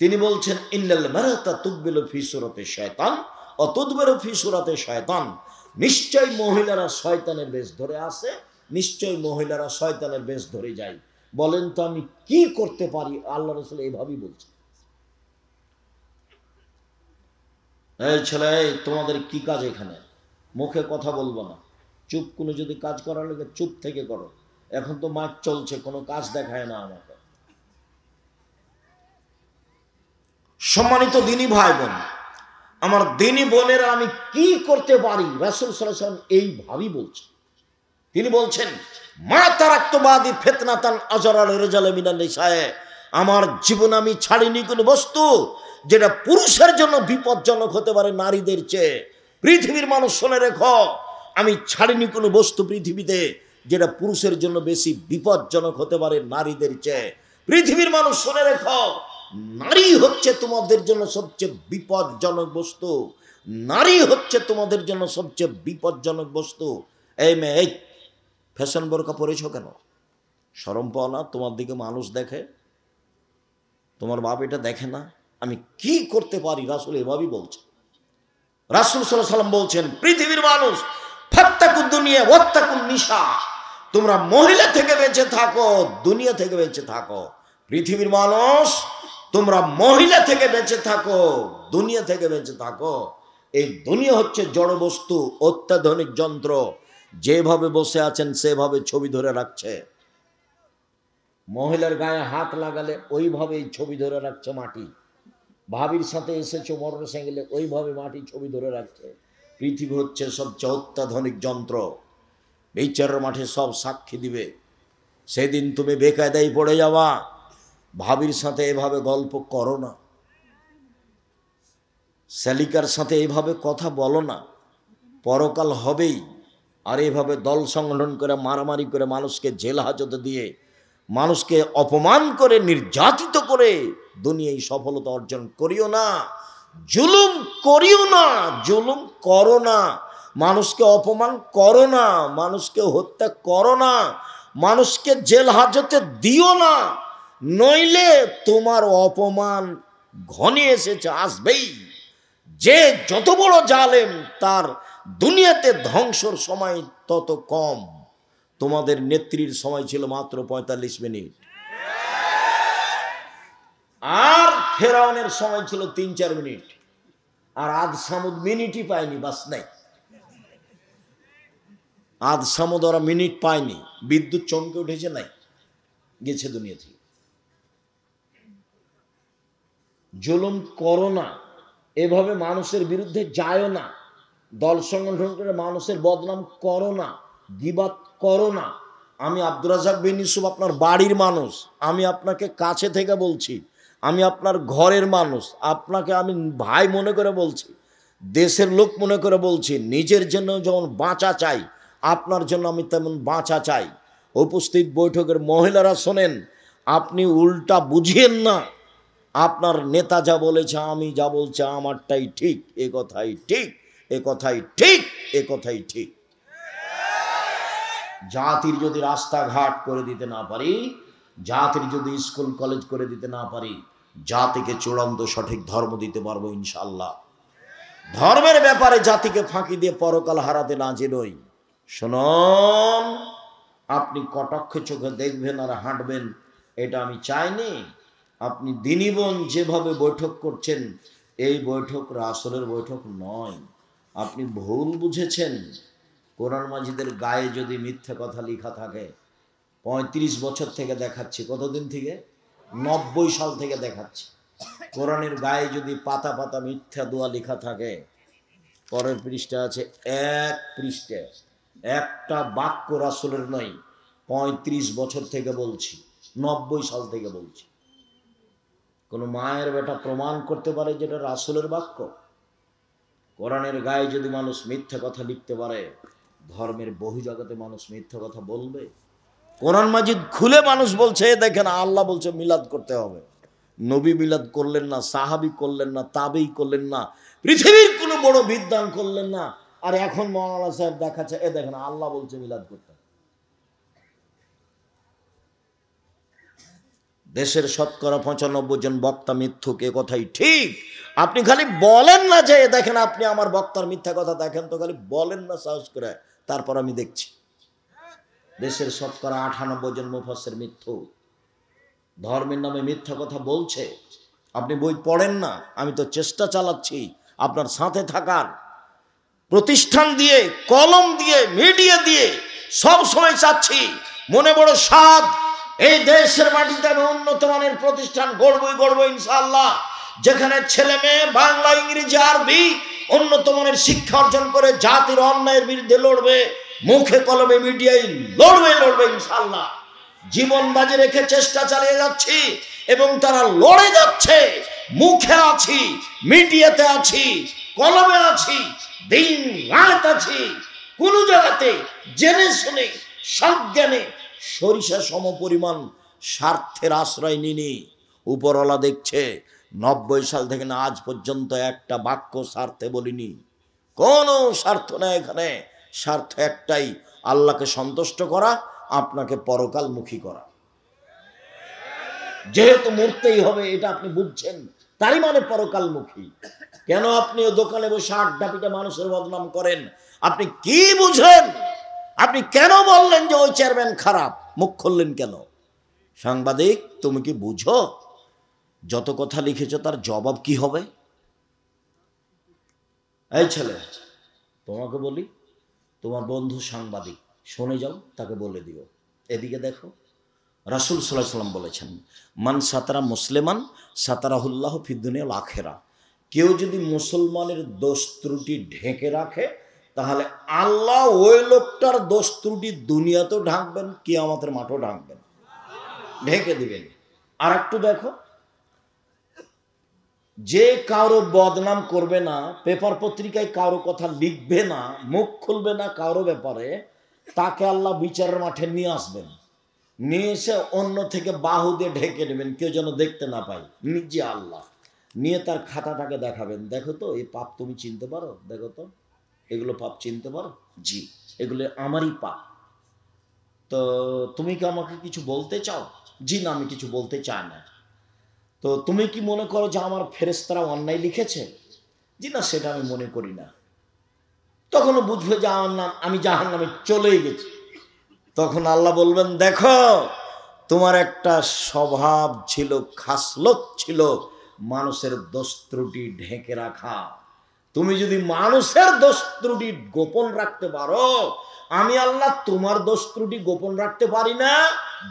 তিনি বলছেন ইন্নাল মারাতা তুকবিলু ফি সূরাতি শায়তান ওয়া তুদবিরু ফি সূরাতি শায়তান। নিশ্চয় মহিলারা শয়তানের বেশ ধরে আসে, নিশ্চয় মহিলারা শয়তানের বেশ ধরে যায়। বলেন তো আমি কি করতে পারি? আল্লাহ রাসূল এইভাবেই বলছেন। এই ছেলে, তোমাদের কি কাজ এখানে? মুখে কথা বলবো না, চুপ। কোনো যদি কাজ করার লাগে চুপ থেকে করো। এখন তো মাইক চলছে, কোনো কাজ দেখায় না আমাকে। সম্মানিত দিনী ভাই বোন, আমার দিনী বোনেরা, আমি কি করতে পারি? রাসূল সাল্লাল্লাহু আলাইহি ওয়াসাল্লাম এইভাবেই বলছেন। তিনি বলছেন মা তারাকতু বাদি ফিতনাতান আজরাল রিজাল মিনান নিসায়ে। আমার জীবন আমি ছাড়িনি কোনো বস্তু যেটা পুরুষের জন্য বিপজ্জনক হতে পারে নারীদের চেয়ে। পৃথিবীর মানুষ শুনে রেখো, আমি ছাড়িনি কোনো বস্তু পৃথিবীতে যেটা পুরুষের জন্য বেশি বিপজ্জনক হতে পারে নারীদের চেয়ে। পৃথিবীর মানুষ শুনে রেখো, নারী হচ্ছে তোমাদের জন্য সবচেয়ে বিপজ্জনক বস্তু। নারী হচ্ছে তোমাদের জন্য সবচেয়ে বিপজ্জনক বস্তু। এই মেয়ে, এই ফ্যাশন বোরকা পরেছ কেন? শরম পাও না? তোমার দিকে মানুষ দেখে, তোমার বাপ এটা দেখে না? আমি কি করতে পারি? রাসূল এভাবেই বলছেন। রাসূল সাল্লাল্লাহু আলাইহি ওয়াসাল্লাম বলছেন পৃথিবীর মানুষ ফাত্তাকুদ দুনিয়া ওয়াত্তাকুন নিসা। তোমরা মহিলা থেকে বেঁচে থাকো, দুনিয়া থেকে বেঁচে থাকো। পৃথিবীর মানুষ, তোমরা মহিলা থেকে বেঁচে থাকো, দুনিয়া থেকে বেঁচে থাকো। এই দুনিয়া হচ্ছে জড় বস্তু, অত্যাধুনিক যন্ত্র। যেভাবে বসে আছেন সেভাবে ছবি ধরে রাখছে। মহিলার গায়ে হাত লাগালে ওইভাবেই ছবি ধরে রাখছে মাটি। ভাবির সাথে এসেছো মোটর সাইকেলে, ওইভাবে মাটি ছবি ধরে রাখছে। পৃথিবী হচ্ছে সবচেয়ে অত্যাধুনিক যন্ত্র। বিচারের মাঠে সব সাক্ষী দিবে। সেদিন তুমি বেকায়দায় পড়ে যাওয়া। ভাবির সাথে এভাবে গল্প করো না, শালিকার সাথে এইভাবে কথা বলো না। পরকাল হবেই। আর এইভাবে দল সংগঠন করে, মারামারি করে, মানুষকে জেল হাজতে দিয়ে, মানুষকে অপমান করে, নির্যাতিত করে দুনিয়ায় সফলতা অর্জন করিও না। জুলুম করিও না, জুলুম করো না। মানুষকে অপমান করো না, মানুষকে হত্যা করো না, মানুষকে জেল হাজতে দিও না। নইলে তোমার অপমান ঘনিয়ে এসেছে, আসবেই। যে যত বড় জালেম, তার দুনিয়াতে ধ্বংসর সময় তত কম। তোমাদের নেত্রীর সময় ছিল মাত্র ৪৫ মিনিট, আর ফেরাউনের সময় ছিল ৩-৪ মিনিট। আর আদ সামুদ মিনিটই পায়নি, বাস নাই। আদ সামুদ ওরা মিনিট পায়নি, বিদ্যুৎ চমকে উঠেছে, নাই, গেছে দুনিয়া থেকে। জুলুম করো না, এভাবে মানুষের বিরুদ্ধে যায়ও না, দল সংগঠন করে মানুষের বদনাম করো না, গীবাত করো না। আমি আব্দুর রাজ্জাক বিন ইউসুফ, আপনার বাড়ির মানুষ। আমি আপনাকে কাছে থেকে বলছি, আমি আপনার ঘরের মানুষ, আপনাকে আমি ভাই মনে করে বলছি, দেশের লোক মনে করে বলছি। নিজের জন্য যেমন বাঁচা চাই, আপনার জন্য আমি তেমন বাঁচা চাই। উপস্থিত বৈঠকের মহিলারা শোনেন, আপনি উল্টা বুঝিয়েন না। আপনার নেতা যা বলেছে, আমি যা বলছি আমারটাই ঠিক, এ কথাই ঠিক, এ কথাই ঠিক, এ কথাই ঠিক। জাতির যদি রাস্তাঘাট করে দিতে না পারি, জাতির যদি স্কুল কলেজ করে দিতে না পারি, জাতিকে চূড়ান্ত সঠিক ধর্ম দিতে পারবো ইনশাআল্লাহ। ধর্মের ব্যাপারে জাতিকে ফাঁকি দিয়ে পরকাল হারাতে রাজি নই। শুনুন, আপনি কটাক্ষ চোখে দেখবেন আর হাঁটবেন, এটা আমি চাইনি। আপনি দিনীবন যেভাবে বৈঠক করছেন, এই বৈঠক রাসূলের বৈঠক নয়। আপনি ভুল বুঝেছেন। কোরআন মাজিদের গায়ে যদি মিথ্যা কথা লেখা থাকে, ৩৫ বছর থেকে দেখাচ্ছি, কতদিন থেকে? ৯০ সাল থেকে দেখাচ্ছি। কোরআনের গায়ে যদি পাতা পাতা মিথ্যা দোয়া লেখা থাকে, পরের পৃষ্ঠা আছে, এক পৃষ্ঠা একটা বাক্য রাসূলের নয়। ৩৫ বছর থেকে বলছি, ৯০ সাল থেকে বলছি। কোন মায়ের বেটা প্রমাণ করতে পারে যেটা রাসূলের বাক্য? কোরআনের গায়ে যদি মানুষ মিথ্যা কথা লিখতে পারে, ধর্মের বহু জগতে মানুষ মিথ্যা কথা বলবে? কোরআন মাজিদ খুলে মানুষ বলছে, দেখেন আল্লাহ বলছে মিলাদ করতে হবে। নবী মিলাদ করলেন না, সাহাবী করলেন না, তাবেঈ করলেন না, পৃথিবীর কোনো বড় বিদ্বান করলেন না। আর এখন মাওলানা সাহেব দেখাচ্ছে, এ দেখেন আল্লাহ বলছে মিলাদ করতে। দেশের শতকরা ৯৫ জন বক্তা মিথ্যুক, এ কথাই ঠিক। আপনি খালি বলেন না যে দেখেন আপনি আমার বক্তার মিথ্যা কথা দেখেন তো, খালি বলেন না সাহস করে, তারপর আমি দেখছি। দেশের শতকরা ৯৮ জন মুফাসসির মিথ্যুক, ধর্মের নামে মিথ্যা কথা বলছে। আপনি বই পড়েন না, আমি তো চেষ্টা চালাচ্ছি আপনার সাথে থাকার। প্রতিষ্ঠান দিয়ে, কলম দিয়ে, মিডিয়া দিয়ে সব সময় চাচ্ছি, মনে বড় সাধ, এই দেশের মাটিতে আমি উন্নত মানের প্রতিষ্ঠান গড়বই ইনশাআল্লাহ, যেখানে ছেলে মেয়ে বাংলা, ইংরেজি, আরবি উন্নত মানের শিক্ষা অর্জন করে জাতির অন্যায়ের বিরুদ্ধে লড়বে, মুখে কলমে মিডিয়ায় লড়বে ইনশাআল্লাহ। জীবন বাজি রেখে চেষ্টা চালিয়ে যাচ্ছি এবং তারা লড়ে যাচ্ছে। মুখে আছি, মিডিয়াতে আছি, কলমে আছি, দিন রাত আছি। কোন জায়গাতে জেনে শুনে সজ্ঞানে সরিষা সম পরিমাণ স্বার্থের আশ্রয় নিনি। উপরওয়ালা দেখছে, ৯০ সাল থেকে না আজ পর্যন্ত একটা বাক্য স্বার্থে বলিনি। কোনো স্বার্থ নেই এখানে। স্বার্থ একটাই, আল্লাহকে সন্তুষ্ট করা, আপনাকে পরকালমুখী করা। যেহেতু মরতেই হবে এটা আপনি বুঝছেন, তারই মানে পরকালমুখী। কেন আপনি দোকানে বসে আড্ডা পিটা মানুষের বদনাম করেন? আপনি কি বুঝেন? আপনি কেন বললেন যে ওই চেয়ারম্যান খারাপ? মুখ খুললেন কেন? সাংবাদিক, তুমি কি বুঝো যত কথা লিখেছো তার জবাব কি হবে? এই ছেলে, তোমাকে বলি, তোমার বন্ধু সাংবাদিক, শুনে যাও, তাকে বলে দিও, এদিকে দেখো, রাসূল সাল্লাল্লাহু আলাইহি ওয়াসাল্লাম বলেছেন, মান সাতারা মুসলিমান সাতারাহুল্লাহ ফিদ দুনিয়া ওয়াল আখিরা। কেউ যদি মুসলমানের দোষ ত্রুটি ঢেকে রাখে, তাহলে আল্লাহ ওই লোকটার দোষ ত্রুটি দুনিয়াতেও ঢাকবেন, কিয়ামতের মাঠেও ঢাকবেন, ঢেকে দিবেন। আর একটু দেখো, যে কারো বদনাম করবে না, পেপার পত্রিকায় কারো কথা লিখবে না, মুখ খুলবে না কারো ব্যাপারে, তাকে আল্লাহ বিচারের মাঠে নিয়ে আসবেন। নিয়ে এসে অন্য থেকে বাহু দিয়ে ঢেকে নেবেন, কেউ যেন দেখতে না পায়। নিজে আল্লাহ নিয়ে তার খাতাটাকে দেখাবেন, দেখো তো এই পাপ তুমি চিনতে পারো, দেখো তো এগুলো পাপ চিনতে পারো, জি এগুলো আমারই পাপ। তো তুমি কি আমাকে কিছু বলতে চাও? জি না, আমি কিছু বলতে চাই না। তো তুমি কি মনে করো যে আমার ফেরেশতারা অন্যায় লিখেছে? জি না, সেটা আমি মনে করি না। তখনও বুঝবে যে আমার নাম, আমি জাহান্নামে চলেই গেছি। তখন আল্লাহ বলবেন, দেখো তোমার একটা স্বভাব ছিল, খাসলত ছিল, মানুষের দোষ ত্রুটি ঢেকে রাখা। তুমি যদি মানুষের দোষ ত্রুটি গোপন রাখতে পারো, আমি আল্লাহ তোমার দোষ ত্রুটি গোপন রাখতে পারি না।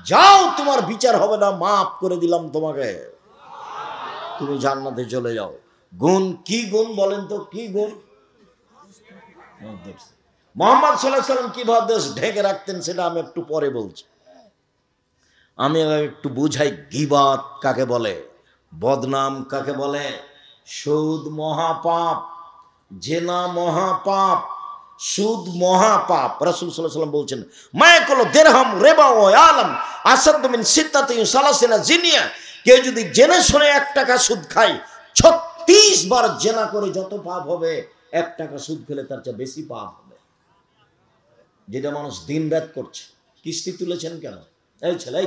যাও, তোমার বিচার হবে না, মাফ করে দিলাম তোমাকে, তুমি জান্নাতে চলে যাও। গুণ কি গুণ বলেন তো, কি গুণ? মুহাম্মদ সাল্লাল্লাহু আলাইহি ওয়াসাল্লাম কিভাবে দেশ ঢেকে রাখতেন সেটা আমি একটু পরে বলছি। আমি একটু বুঝাই গীবত কাকে বলে, বদনাম কাকে বলে? সুদ মহাপাপ, জেনা মহাপাপ, সুদ মহাপাপ। রাসূল সাল্লাল্লাহু আলাইহি ওয়াসাল্লাম বলছেন, মায়াকুল দিরহাম রিবা ওয়া আলাম আসাদ মিন সিত্তাতি সালাসিনা জিনিয়া। কেউ যদি জেনে শুনে 1 টাকা সুদ খায়, 36 বার জেনা করে যত পাপ হবে, 1 টাকা সুদ খেলে তার চেয়ে বেশি পাপ হবে। যেটা মানুষ দিনরাত করছে। কিস্তি তুলেছেন কেন? এই ছেলে,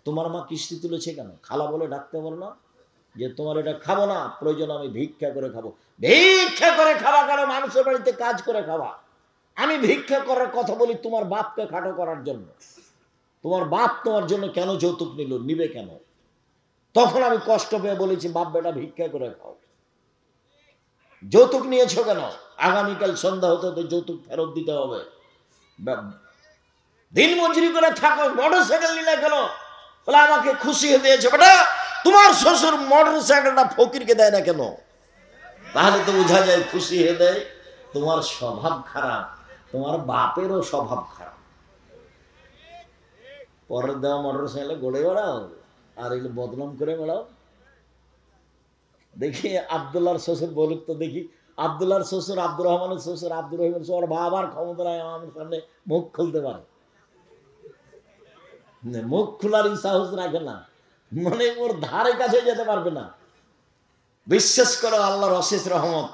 তোমার মা কিস্তি তুলেছে কেন? খালা বলে ডাকতে বলো না যে তোমার এটা খাবো না, প্রয়োজন আমি ভিক্ষা করে খাবো। ভিক্ষা করে খাওয়া কেন? মানুষের বাড়িতে কাজ করে খাওয়া। আমি ভিক্ষা করার কথা বলি তোমার বাপকে খাটো করার জন্য। তোমার বাপ তোমার জন্য কেন যৌতুক নিল? নিবে কেন? তখন আমি কষ্ট পেয়ে বলেছি, বাপ বেটা ভিক্ষা করে খাও। যৌতুক নিয়েছো কেন? আগামীকাল সন্ধ্যা হতে হতে যৌতুক ফেরত দিতে হবে। দিন মজুরি করে থাকো, মোটরসাইকেল নিলে কেন? বলে আমাকে খুশি হয়ে দিয়েছে। বেটা, তোমার শ্বশুর মোটরসাইকেলটা ফকিরকে দেয় না কেন? তাহলে তো বোঝা যায় খুশি হয়ে দেয়। তোমার স্বভাব খারাপ, তোমার বাপেরও স্বভাব খারাপ। পরের দেওয়া মোটরসাইকেলে গড়ে বেড়াও আর এগুলো বদনাম করে বেড়াও। দেখি আব্দুল্লাহর শ্বশুর বলুক তো দেখি। আব্দুল্লাহর শ্বশুর, আব্দুর রহমানের শ্বশুর, আব্দুর রহিমের শ্বশুর, বাবার ক্ষমতা নাই আমার সামনে মুখ খুলতে পারে। মুখ খোলার সাহস রাখে না, মানে ওর ধারে কাছে যেতে পারবে না। বিশ্বাস করো, আল্লাহর অশেষ রহমত,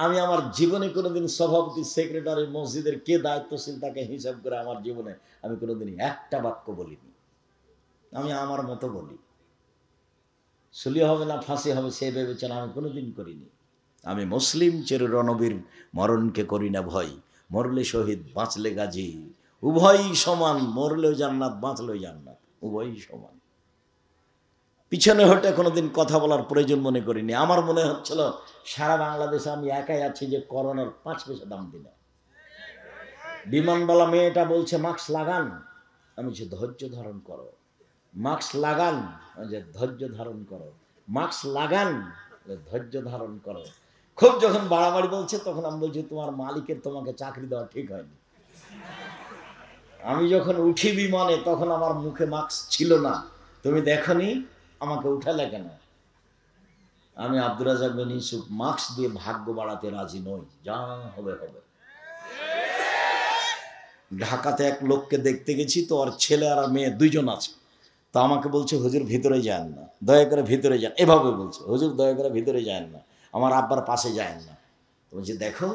আমি আমার জীবনে কোনোদিন সভাপতি, সেক্রেটারি, মসজিদের কে দায়িত্বশীল তাকে হিসাব করে আমার জীবনে আমি কোনোদিন একটা বাক্য বলিনি। আমি আমার মতো বলি। সুলি হবে না ফাঁসি হবে সে বিবেচনা আমি কোনোদিন করিনি। আমি মুসলিম চির রণবীর, মরণকে করি না ভয়। মরলে শহীদ, বাঁচলে গাজী, উভয়ই সমান। মরলেও জান্নাত, বাঁচলেও জান্নাত, উভয়ই সমান। পিছনে হটে কোনোদিন কথা বলার প্রয়োজন মনে করিনি। আমার মনে হচ্ছিল সারা বাংলাদেশে আমি একাই আছি যে করোনার 5 পয়সা দাম দিনে। বিমানবালা মেয়েটা বলছে মাস্ক লাগান, আমি যে ধৈর্য ধারণ করো। মাস্ক লাগান, যে ধৈর্য ধারণ করো। মাস্ক লাগান, ধৈর্য ধারণ করো। খুব যখন বাড়াবাড়ি বলছে তখন আমি বলছি তোমার মালিকের তোমাকে চাকরি দেওয়া ঠিক হয়নি। আমি যখন উঠি বিমানে তখন আমার মুখে মাস্ক ছিল না, তুমি দেখনি, আমাকে উঠালে কেন? আমি আব্দুর রাজ্জাক বিন ইউসুফ মাস্ক দিয়ে ভাগ্য বাড়াতে রাজি নই। যা হবে হবে। ঢাকাতে এক লোককে দেখতে গেছি, তো ওর ছেলে আর মেয়ে 2 জন আছে। তো আমাকে বলছে হুজুর ভিতরে যান না, দয়া করে ভিতরে যান। এভাবে বলছে, হুজুর দয়া করে ভিতরে যান না, আমার আব্বার পাশে যান না। বলছি দেখো,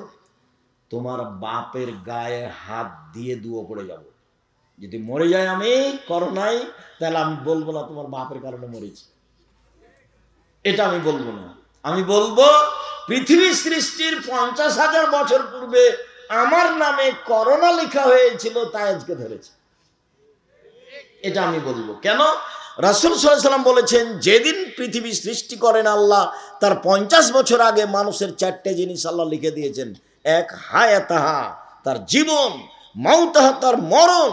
তোমার বাপের গায়ে হাত দিয়ে দুয়ো পড়ে যাব। যদি মরে যায় আমি করোনায়, তাহলে আমি বলবো না তোমার বাপের কারণে মরেছি, এটা আমি বলবো না। আমি বলবো পৃথিবী সৃষ্টির 50,000 বছর পূর্বে আমার নামে করোনা লেখা হয়েছিল, তাই আজকে ধরেছে, এটা আমি বলবো। কেন? রাসূল সাল্লাল্লাহু আলাইহি ওয়াসাল্লাম বলেছেন, যেদিন পৃথিবী সৃষ্টি করেন আল্লাহ, তার 50 বছর আগে মানুষের 4টে জিনিস আল্লাহ লিখে দিয়েছেন। এক, হায়াতাহা, তার জীবন, মাউতাহা, তার মরণ,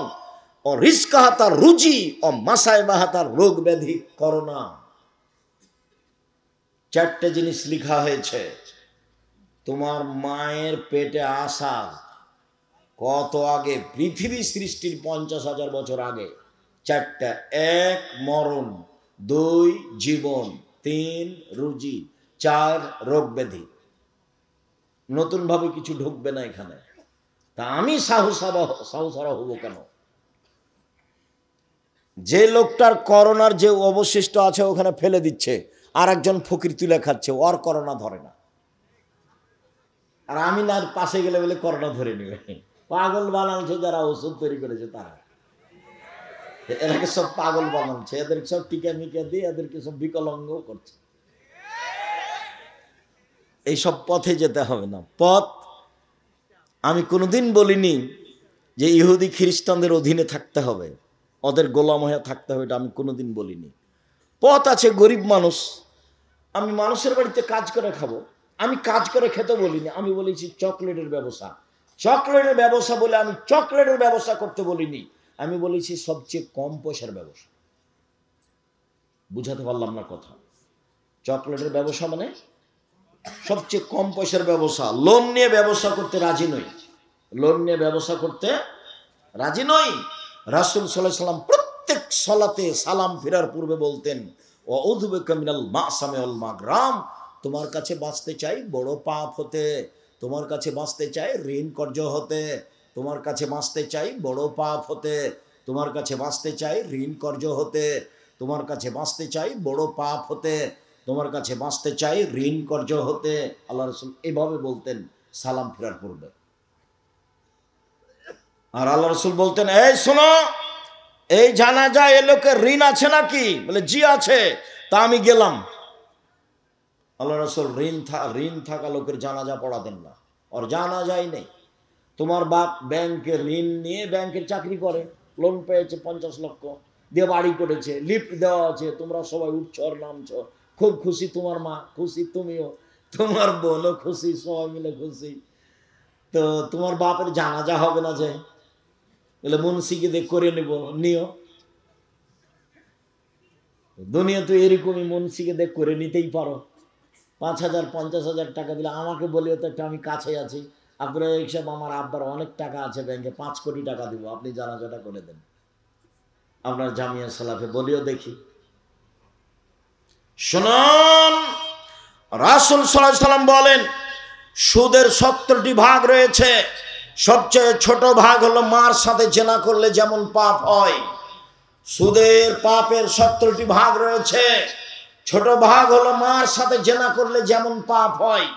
ও রিজকাহা, তার রুজি, ও মাসাইবাহা, তার রোগ ব্যাধি, করোনা। 4টে জিনিস লেখা হয়েছে। তোমার মায়ের পেটে আসা কত আগে? পৃথিবী সৃষ্টির 50,000 বছর আগে। 4টা, 1 মরণ, 2 জীবন, 3 রুজি, 4 রোগ ব্যাধি। নতুন ভাবে কিছু ঢুকবে না এখানে। তা আমি সাহসারা হবো কেন? যে লোকটার করোনার যে অবশিষ্ট আছে ওখানে ফেলে দিচ্ছে, আর একজন ফকির তুলে খাচ্ছে, ওর করোনা ধরে না। আর আমি না পাশে গেলে বলে করোনা ধরে নেবে। পাগল বানাচ্ছে যারা ওষুধ তৈরি করেছে তারা। এদেরকে সব পাগল বানাচ্ছে, এদেরকে সব টিকা মিকা দিয়ে এদেরকে সব বিকলাঙ্গ করছে। এইসব পথে যেতে হবে না। পথ আমি কোনোদিন বলিনি যে ইহুদি খ্রিস্টানদের অধীনে থাকতে হবে, ওদের গোলাম হয়ে থাকতে হবে, এটা আমি কোনোদিন বলিনি। পথ আছে, গরিব মানুষ, আমি মানুষের বাড়িতে কাজ করে খাবো, আমি কাজ করে খেতে বলিনি। আমি বলেছি চকলেটের ব্যবসা। চকলেটের ব্যবসা বলে আমি চকলেটের ব্যবসা করতে বলিনি, আমি বলেছি সবচেয়ে কম পয়সার ব্যবসা। বুঝাতে পারলাম না কথা? চকলেটের ব্যবসা মানে সবচেয়ে কম পয়সার ব্যবসা। লোন নিয়ে ব্যবসা করতে রাজি নই, লোন নিয়ে ব্যবসা করতে রাজি নই। রাসূল সাল্লাল্লাহু আলাইহি ওয়াসাল্লাম প্রত্যেক সালাতে সালাম ফেরার পূর্বে বলতেন, ওয়াউযু বিকা মিনাল মাসামি ওয়াল মাগরাম, তোমার কাছে বাঁচতে চাই বড় পাপ হতে, তোমার কাছে বাঁচতে চাই ঋণ কর্য হতে, তোমার কাছে বাঁচতে চাই বড় পাপ হতে, তোমার কাছে বাঁচতে চাই ঋণ কর্য হতে, তোমার কাছে বাঁচতে চাই বড় পাপ হতে, তোমার কাছে বাঁচতে চাই ঋণ কর্য হতে। আল্লাহ রাসূল এভাবে বলতেন সালাম ফেরার পূর্বে। আর আল্লাহ রাসূল বলতেন, এই শোনো, এই জানাজা এ লোকের ঋণ আছে নাকি? বলে জি আছে, তা আমি গেলাম। আল্লাহ রাসূল ঋণ থাকা লোকের জানাজা পড়াতেন না, আর জানাজাই নেই। তোমার বাপ ব্যাংকে ঋণ নিয়ে ব্যাংকের চাকরি করে, লোন পেয়েছে 50 লক্ষ দিয়ে বাড়ি করেছে, লিফট দেওয়া আছে, তোমরা সবাই উঠছ আর নামছ, খুব খুশি, তোমার মা খুশি, তুমিও, তোমার বোনও খুশি, সবাই মিলে খুশি। তো তোমার বাপের জানাজা হবে না যে? বলে মুন্সিকে দিয়ে করে নিও। দুনিয়া তো এরকমই, মুন্সিকে দিয়ে করে নিতেই পারো। 5,000 50,000 টাকা দিলে আমাকে বলিও তো একটা, আমি কাছে আছি, আপনার হিসাব আমার আব্বার অনেক টাকা আছে ব্যাংকে, 5 কোটি টাকা দিব, আপনি জানাজাটা করে দেন। আপনার জামিয়া সালাফে বলিও দেখি। শুনুন, রাসূল সাল্লাল্লাহু আলাইহি সাল্লাম বলেন সুদের 70টি ভাগ রয়েছে। সবচেয়ে ছোট ভাগ হলো মার সাথে জেনা করলে যেমন পাপ হয়। সুদের পাপের 70টি ভাগ রয়েছে। ছোট ভাগ হলো মার সাথে জেনা করলে যেমন পাপ হয়।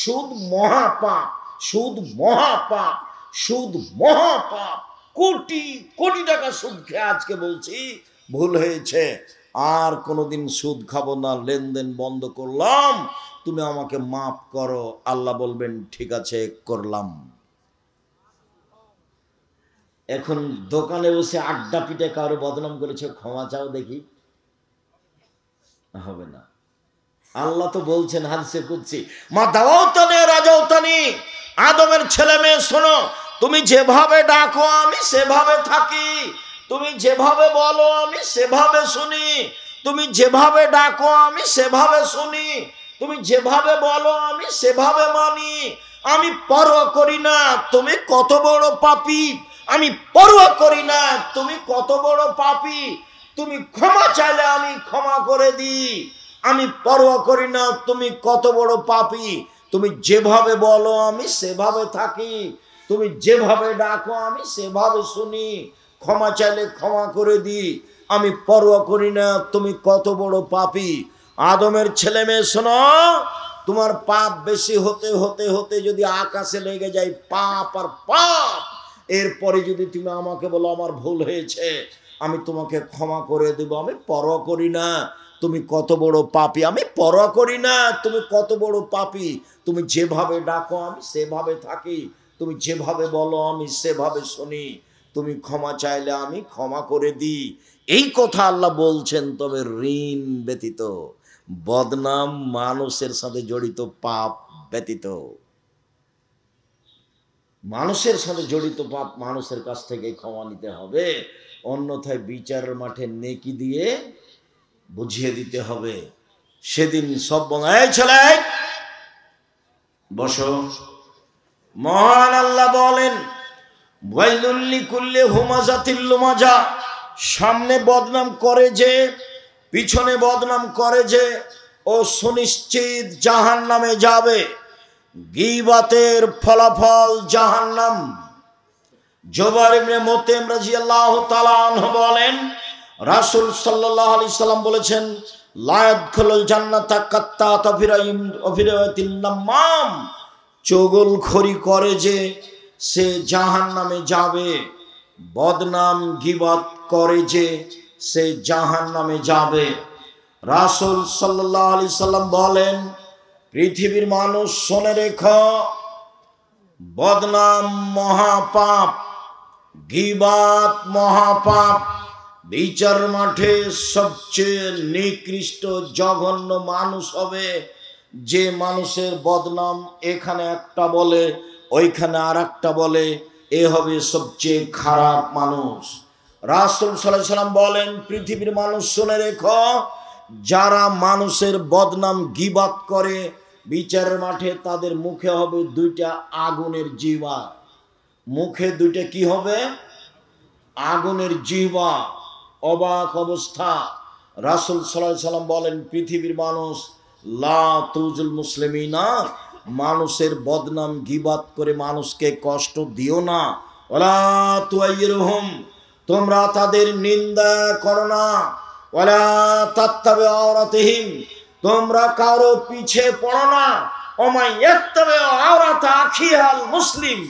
সুদ মহাপাপ, সুদ মহাপাপ, সুদ মহাপাপ। কোটি কোটি টাকা সুদ খেয়ে আজকে বলছি ভুল হয়েছে, আর কোনোদিন সুদ খাবো না, লেনদেন বন্ধ করলাম, তুমি আমাকে মাফ করো। আল্লাহ বলবেন ঠিক আছে, করলাম। এখন দোকানে বসে আড্ডা পিটে কারো বদনাম করেছে, ক্ষমা চাও দেখি, হবে না। আল্লাহ তো বলছেন হাদিসে কুদসি, মা দাওয়াতানি রাজাউতানি, আদমের ছেলে মেয়ে শোনো, তুমি যেভাবে ডাকো আমি সেভাবে থাকি, তুমি যেভাবে বলো আমি সেভাবে শুনি, তুমি যেভাবে ডাকো আমি সেভাবে শুনি, তুমি যেভাবে বলো আমি সেভাবে মানি। আমি পরোয়া করি না তুমি কত বড় পাপী, আমি পরোয়া করি না তুমি কত বড় পাপী, তুমি ক্ষমা চাইলে আমি ক্ষমা করে দিই, আমি পরোয়া করি না তুমি কত বড় পাপী, তুমি যেভাবে বলো আমি সেভাবে থাকি, তুমি যেভাবে ডাকো আমি সেভাবে শুনি, ক্ষমা চাইলে ক্ষমা করে দিই, আমি পরোয়া করি না তুমি কত বড় পাপী। আদমের ছেলে মেয়ে শোনো, তোমার পাপ বেশি হতে হতে হতে যদি আকাশে লেগে যায় পাপ আর পাপ, এরপরে যদি তুমি আমাকে বলো আমার ভুল হয়েছে, আমি তোমাকে ক্ষমা করে দেব, আমি পরোয়া করি না তুমি কত বড় পাপী, আমি পরোয়া করি না তুমি কত বড় পাপী, তুমি যেভাবে ডাকো আমি সেভাবে থাকি, তুমি যেভাবে বলো আমি সেভাবে শুনি, তুমি ক্ষমা চাইলে আমি ক্ষমা করে দিই। এই কথা আল্লাহ বলছেন। তবে ঋণ ব্যতীত, বদনাম, মানুষের সাথে জড়িত পাপ ব্যতীত, মানুষের সাথে জড়িত পাপ মানুষের কাছ থেকে ক্ষমা নিতে হবে, অন্যথায় বিচারের মাঠে নেকি দিয়ে বুঝিয়ে দিতে হবে। সেদিন সব ছেলে বসো, মহান আল্লাহ বলেন ওয়াইলুল লিকুল্লি হুমাজাতিল লুমাজা, সামনে বদনাম করে যে, পিছনে বদনাম করে যে, ও সুনিশ্চিত জাহান্নামে যাবে। গীবাতের ফলাফল জাহান্নাম। জুবাইর ইবনে মুতঈম রাদিয়াল্লাহু তাআলা আনহু বলেন রাসূল সাল্লাল্লাহু আলাইহি সাল্লাম বলেছেন, লা ইয়াদখুলুল জান্নাতা কাত্তাতা ফিরাতিন নামাম, চুগলখড়ি করে যে সে জাহান্নামে যাবে, বদনাম গীবত করে যে সে জাহান্নামে যাবে। রাসূল সাল্লাল্লাহু আলাইহি সাল্লাম বলেন, পৃথিবীর মানুষ শুনে রেখো, বদনাম মহাপাপ, গীবত মহাপাপ, বিচার মাঠে সবচেয়ে নিকৃষ্ট জঘন্য মানুষ হবে যে মানুষের বদনাম এখানে একটা বলে ওইখানে আর একটা বলে, এ হবে সবচেয়ে খারাপ মানুষ। রাসূল সাল্লাল্লাহু আলাইহি সাল্লাম বলেন, পৃথিবীর মানুষ শুনে রেখো, যারা মানুষের বদনাম গীবত করে বিচারের মাঠে তাদের মুখে হবে 2টা আগুনের জিহ্বা। মুখে 2টা কি হবে? আগুনের জিহ্বা। অবাক অবস্থা। রাসূল সাল্লাল্লাহু আলাইহি সাল্লাম বলেন, পৃথিবীর মানুষ লা তুজুল মুসলিমিনা, মানুষের বদনাম গীবাত করে মানুষকে কষ্ট দিও না। ওয়ালা তুআইরুহুম, তোমরা তাদের নিন্দা করো না। ওয়ালা তাত্তাবি আওরাতিহিম, তোমরা কারো পিছে পড়ো না। ওমাই ইয়াত্তাবি আওরাতা আখিয়াল মুসলিম,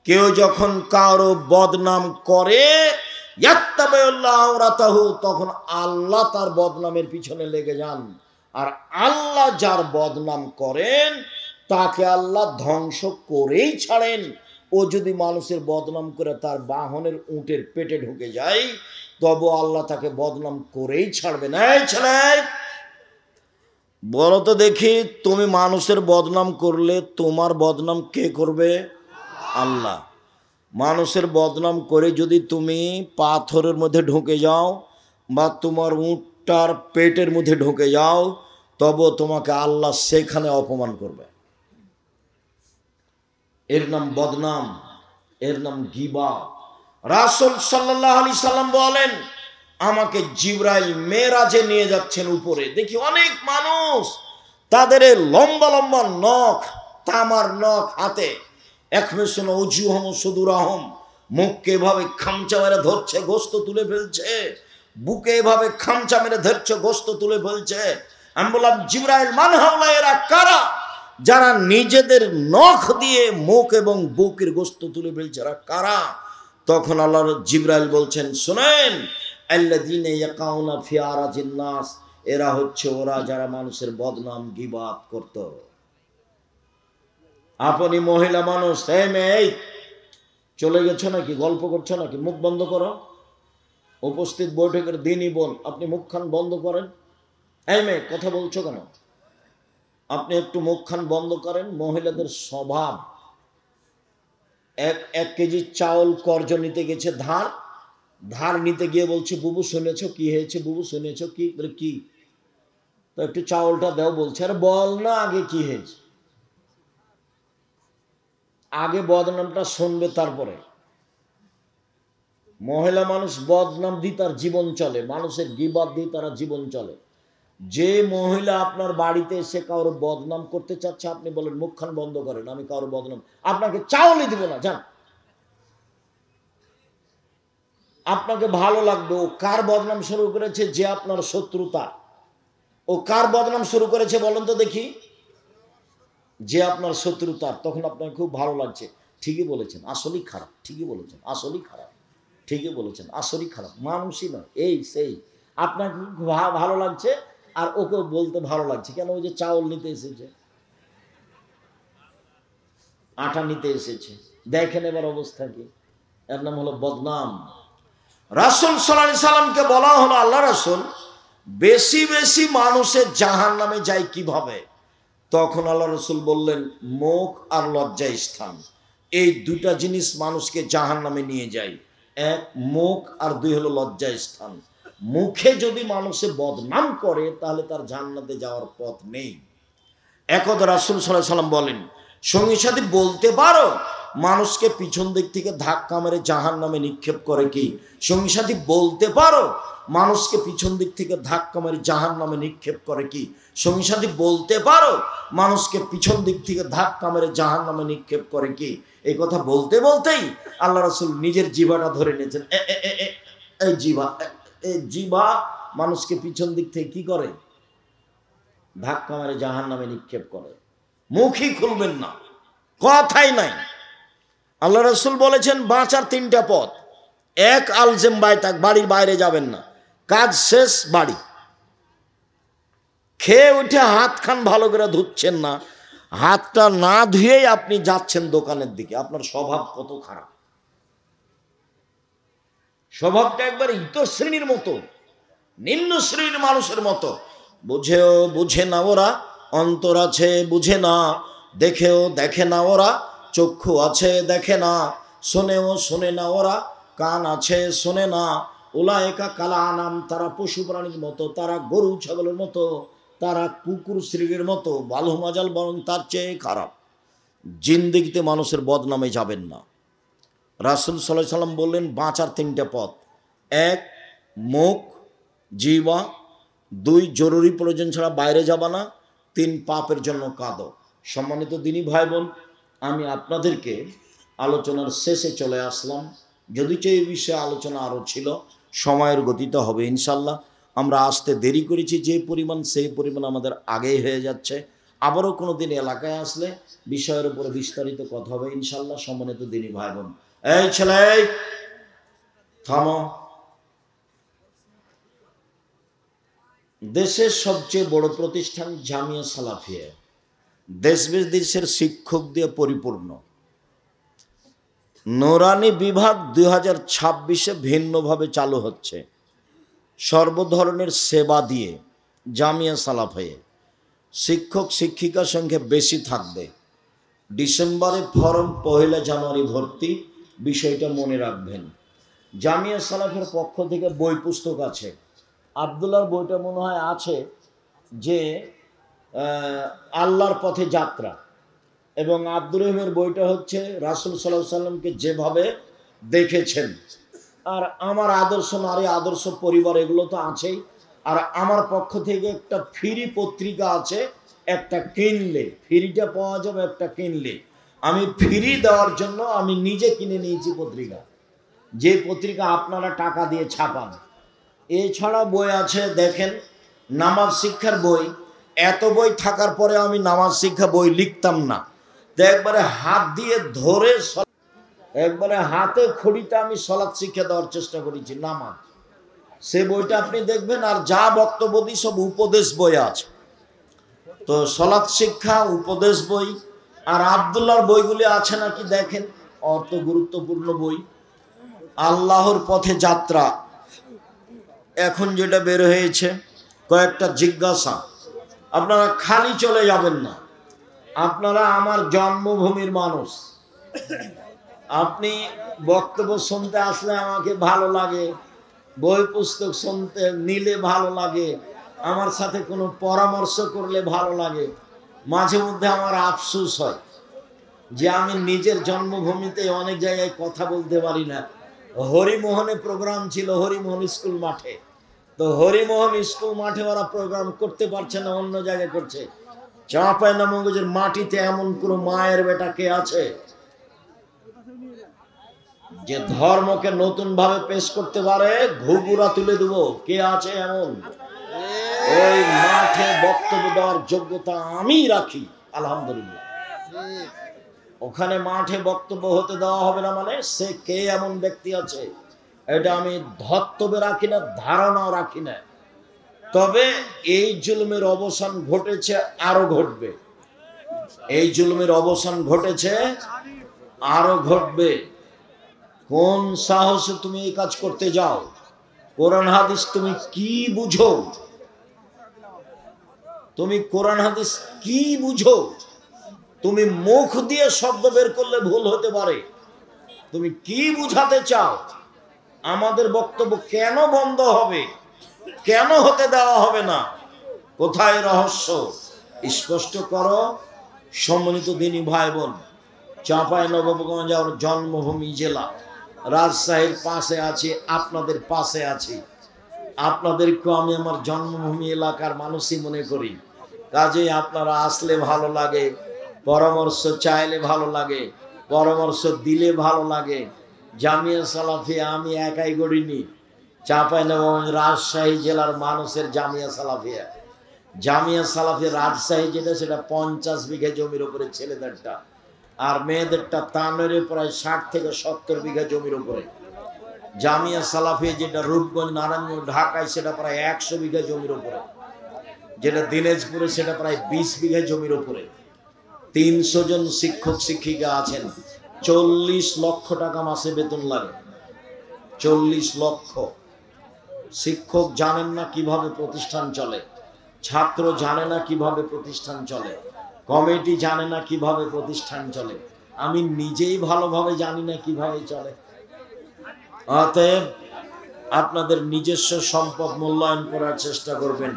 কেউ যখন কারো বদনাম করে তখন আল্লাহ তার বদনামের পিছনে লেগে যান, আর আল্লাহ যার বদনাম করেন তাকে আল্লাহ ধ্বংস করেই ছাড়েন। ও যদি মানুষের বদনাম করে তার বাহনের উটের পেটে ঢুকে যায়, তবু আল্লাহ তাকে বদনাম করেই ছাড়বে না। এই ছেলে, বলো তো দেখি, তুমি মানুষের বদনাম করলে তোমার বদনাম কে করবে? আল্লাহ। মানুষের বদনাম করে যদি তুমি পাথরের মধ্যে ঢুকে যাও বা তোমার উটটার পেটের মধ্যে ঢুকে যাও, তবে তোমাকে আল্লাহ সেখানে অপমান করবে। এর নাম বদনাম, এর নাম গীবত। রাসূল সাল্লাল্লাহু আলাইহি সাল্লাম বলেন, আমাকে জিবরাইল মেরাজে নিয়ে যাচ্ছেন উপরে, দেখি অনেক মানুষ তাদের লম্বা লম্বা নখ, তামার নখ হাতে, একমেশন ওজুহম সুদুরাহম, মুখকে এভাবে খামচা মেরে ধরছে, গোস্ত তুলে ফেলছে, বুকে এভাবে খামচা মেরে ধরছে, গোস্ত তুলে ফেলছে। আমি বললাম, জিবরাইল মান হাওলা, এরা কারা? যারা নিজেদের নখ দিয়ে মুখ এবং বুকের গোস্ত তুলে ফেলছে, এরা কারা? তখন আল্লাহর জিবরাইল বলছেন, শুনেন, আল্লাযীনা ইয়াকাউনা ফি আরাজিন নাস, এরা হচ্ছে ওরা যারা মানুষের বদনাম গীবত করত। আপনি মহিলা মানুষ, এই মেয়ে চলে গেছো নাকি? গল্প করছো নাকি? মুখ বন্ধ করো। উপস্থিত বৈঠকের দিনই বোন, আপনি মুখখান বন্ধ করেন। এই মেয়ে, কথা বলছো কেন? আপনি একটু মুখখান বন্ধ করেন। মহিলাদের স্বভাব, এক কেজি চাউল কর্জ নিতে গেছে, ধার নিতে গিয়ে বলছে, বুবু শুনেছ কি হয়েছে? বুবু শুনেছ কি? বলে কি? তো একটু চাউলটা দাও বলছে। আরে বল না আগে কি হয়েছে। আগে বদনামটা শুনবে, তারপরে। মহিলা মানুষ বদনাম দিয়ে তার জীবন চলে, মানুষের গীবত দিয়ে তারা জীবন চলে। যে মহিলা আপনার বাড়িতে এসে কারোর বদনাম করতে চাচ্ছে, আপনি বলেন মুখখান বন্ধ করেন, আমি কারোর বদনাম, আপনাকে চাউলই দিব না, যান। আপনাকে ভালো লাগবে। ও কার বদনাম শুরু করেছে? যে আপনার শত্রুতা। ও কার বদনাম শুরু করেছে বলেন তো দেখি? যে আপনার শত্রুতার। তখন আপনার খুব ভালো লাগছে, ঠিকই বলেছেন, আসলেই খারাপ, ঠিকই বলেছেন, আসলেই খারাপ, ঠিকই বলেছেন, আসলেই খারাপ, মানুষই নয়, এই সেই। আপনার ভালো লাগছে, আর ওকে বলতে ভালো লাগছে কেন? ওই যে চাউল নিতে এসেছে, আটা নিতে এসেছে, দেখেন এবার অবস্থা কি। এর নাম হলো বদনাম। রাসূল সাল্লাল্লাহু আলাইহি সাল্লামকে বলা হলো, আল্লাহ রাসূল, বেশি বেশি মানুষের জাহান্নামে যায় কিভাবে? তখন আল্লাহ রাসূল বললেন, মুখ আর লজ্জা স্থান, এই দুটা জিনিস মানুষকে জাহান্নামে নিয়ে যায়। এক মুখ, আর দুই হলো লজ্জা স্থান। মুখে যদি মানুষে বদনাম করে, তাহলে তার জান্নাতে যাওয়ার পথ নেই। একদা রাসূল সাল্লাল্লাহু আলাইহি সাল্লাম বলেন, সঙ্গী সাথী বলতে পারো মানুষকে পিছন দিক থেকে ধাক্কা মেরে জাহান্নামে নিক্ষেপ করে কি? সঙ্গী সাথী বলতে পারো মানুষকে পিছন দিক থেকে ধাক্কা মেরে জাহান্নামে নিক্ষেপ করে কি? সঙ্গী সাথী বলতে পারো মানুষকে পিছন দিক থেকে ধাক্কা মেরে জাহান্নামে নিক্ষেপ করে কি? এই কথা বলতে বলতেই আল্লাহ রাসূল নিজের জিহ্বাটা ধরে নিয়েছেন। এই জিহ্বা মানুষকে পিছন দিক থেকে কি করে? ধাক্কা মেরে জাহান্নামে নিক্ষেপ করে। মুখই খুলবেন না, কথাই নাই। আল্লাহ রাসূল বলেছেন, বাঁচার তিনটা পথ। এক, আলজেম বাইতাক, বাড়ির বাইরে যাবেন না, কাজ শেষ বাড়ি। খেয়ে উঠে হাত খান ভালো করে ধুচ্ছেন না, হাতটা না ধুয়েই আপনি যাচ্ছেন দোকানের দিকে। আপনার স্বভাব কত খারাপ! স্বভাবটা একবার ইতর শ্রেণীর মতো, নিম্ন শ্রেণীর মানুষের মতো। বুঝেও বুঝে না ওরা, অন্তর আছে বুঝে না, দেখেও দেখে না ওরা, চক্ষু আছে দেখে না, শোনেও শোনে না ওরা, কান আছে শোনে না। উলায়েকা কালা আনাম, তারা পশু প্রাণীর মতো, তারা গরু ছাগলের মতো, তারা কুকুর শ্রীর মতো, বালু মাজাল বরং তার চেয়ে খারাপ। জিন্দেগিতে মানুষের বদনামে যাবেন না। রাসূল সাল্লাল্লাহু আলাইহি সাল্লাম বললেন, বাঁচার তিনটা পথ। এক, মুখ জিওয়া, 2 জরুরি প্রয়োজন ছাড়া বাইরে যাবা না, 3 পাপের জন্য কাঁদো। সম্মানিত দিনী ভাই বোন, আমি আপনাদেরকে আলোচনার শেষে চলে আসলাম। যদিচ এই বিষয়ে আলোচনা আরও ছিল, সময়ের গতিতে হবে ইনশাল্লাহ। আমরা আসতে দেরি করেছি যে পরিমাণ, সেই পরিমাণ আমাদের আগেই হয়ে যাচ্ছে। আবারও কোনো দিন এলাকায় আসলে বিষয়ের উপরে বিস্তারিত কথা হবে ইনশাল্লাহ। সম্মানিত দিনী ভাই বোন, এই ছেলে থামো। দেশের সবচেয়ে বড় প্রতিষ্ঠান জামিয়া সালাফিয়া, দেশ বিদেশের শিক্ষক দিয়ে পরিপূর্ণ। নোরানি বিভাগ 2026-এ ভিন্নভাবে চালু হচ্ছে, সর্বধরনের সেবা দিয়ে। জামিয়া সালাফিয়া শিক্ষক শিক্ষিকার সংখ্যা বেশি থাকবে। ডিসেম্বরে ফরম, 1 জানুয়ারি ভর্তি, বিষয়টা মনে রাখবেন। জামিয়া সালাফের পক্ষ থেকে বই পুস্তক আছে। আবদুল্লাহর বইটা মনে হয় আছে, যে আল্লাহর পথে যাত্রা, এবং আব্দুর রহিমের বইটা হচ্ছে রাসূল সাল্লাল্লাহু আলাইহি সাল্লামকে যেভাবে দেখেছেন। আর আমার আদর্শ নারী, আদর্শ পরিবার, এগুলো তো আছেই। আর আমার পক্ষ থেকে একটা ফ্রি পত্রিকা আছে, একটা কিনলে ফ্রিটা পাওয়া যাবে, একটা কিনলে। আমি ফ্রি দেওয়ার জন্য আমি নিজে কিনে নিয়েছি পত্রিকা, যে পত্রিকা আপনারা টাকা দিয়ে ছাপান। এছাড়া বই আছে, দেখেন, নামাজ শিক্ষার বই। এত বই থাকার পরে আমি নামাজ শিক্ষা বই লিখতাম না, তো একবারে হাত দিয়ে ধরে, একবারে হাতে খড়িতে আমি সলাৎ শিক্ষা দেওয়ার চেষ্টা করেছি, নামাজ। সে বইটা আপনি দেখবেন। আর যা বক্তব্য দিই সব উপদেশ বই আছে। তো সলাৎ শিক্ষা, উপদেশ বই, আর আবদুল্লাহর বইগুলি আছে নাকি দেখেন, অর্থ গুরুত্বপূর্ণ বই। আল্লাহর পথে যাত্রা এখন যেটা বের হয়েছে, কয়েকটা জিজ্ঞাসা, আপনারা খালি চলে যাবেন না। আপনারা আমার জন্মভূমির মানুষ। আপনি বক্তব্য শুনতে আসলে আমাকে ভালো লাগে, বই পুস্তক শুনতে নিলে ভালো লাগে, আমার সাথে কোনো পরামর্শ করলে ভালো লাগে। মাঝে মধ্যে আমার আফসোস হয় যে আমি নিজের জন্মভূমিতে অনেক জায়গায় কথা বলতে পারি না। হরিমোহনে প্রোগ্রাম ছিল, হরিমোহন স্কুল মাঠে। তো হরিমোহন স্কুল মাঠে ওরা প্রোগ্রাম করতে পারছে না, অন্য জায়গায় করছে। চাঁপাইনবাবগঞ্জের মাটিতে এমন কোন মায়ের বেটা কে আছে যে ধর্মকে নতুন ভাবে পেশ করতে পারে? ঘুঘুরা তুলে দেব, কে আছে এমন? ওই মাঠে বক্তব্য দেওয়ার যোগ্যতা আমি রাখি, আলহামদুলিল্লাহ। ওখানে মাঠে বক্তব্য হতে দেওয়া হবে না মানে সে কে এমন ব্যক্তি আছে, এটা আমি ধর্তব্যে রাখি না, ধারণাও রাখি না। তবে এই জুলুমের অবসান ঘটেছে, আরো ঘটবে। এই জুলুমের অবসান ঘটেছে, আরো ঘটবে। কোন সাহসে তুমি এই কাজ করতে যাও? কোরআন হাদিস তুমি কি বুঝো? তুমি কোরআন হাদিস কি বুঝো? তুমি মুখ দিয়ে শব্দ বের করলে ভুল হতে পারে। তুমি কি বুঝাতে চাও? আমাদের বক্তব্য কেন বন্ধ হবে? কেন হতে দেওয়া হবে না? কোথায় রহস্য? স্পষ্ট করো। সম্মানিত দিনী ভাই বোন, চাঁপাইনবাবগঞ্জ আমার জন্মভূমি জেলা, রাজশাহীর পাশে আছি, আপনাদের পাশে আছি। আপনাদেরকেও আমি আমার জন্মভূমি এলাকার মানুষই মনে করি। কাজেই আপনারা আসলে ভালো লাগে, পরামর্শ চাইলে ভালো লাগে, পরামর্শ দিলে ভালো লাগে। জামিয়া সালাফিয়া আমি একাই গড়িনি, চাঁপাইনবাবগঞ্জ রাজশাহী জেলার মানুষের জামিয়া সালাফিয়া। জামিয়া সালাফিয়া রাজশাহী যেটা, সেটা 50 বিঘা জমির উপরে ছেলেদেরটা, আর মেয়েদেরটা তানের প্রায় 60 থেকে 70 বিঘা জমির উপরে। জামিয়া সালাফিয়া যেটা রূপগঞ্জ, নারায়ণগঞ্জ, ঢাকায়, সেটা প্রায় 100 বিঘা জমির উপরে। যেটা দিনাজপুরে, সেটা প্রায় 20 বিঘা জমির উপরে। 300 জন শিক্ষক শিক্ষিকা আছেন। 40 লক্ষ টাকা মাসে বেতন লাগে। 40 লক্ষ। শিক্ষক জানেন না কিভাবে প্রতিষ্ঠান চলে, ছাত্র জানে না কিভাবে প্রতিষ্ঠান চলে, কমিটি জানে না কিভাবে প্রতিষ্ঠান চলে, আমি নিজেই ভালোভাবে জানি না কিভাবে চলে। অতএব আপনাদের নিজস্ব সম্পদ মূল্যায়ন করার চেষ্টা করবেন।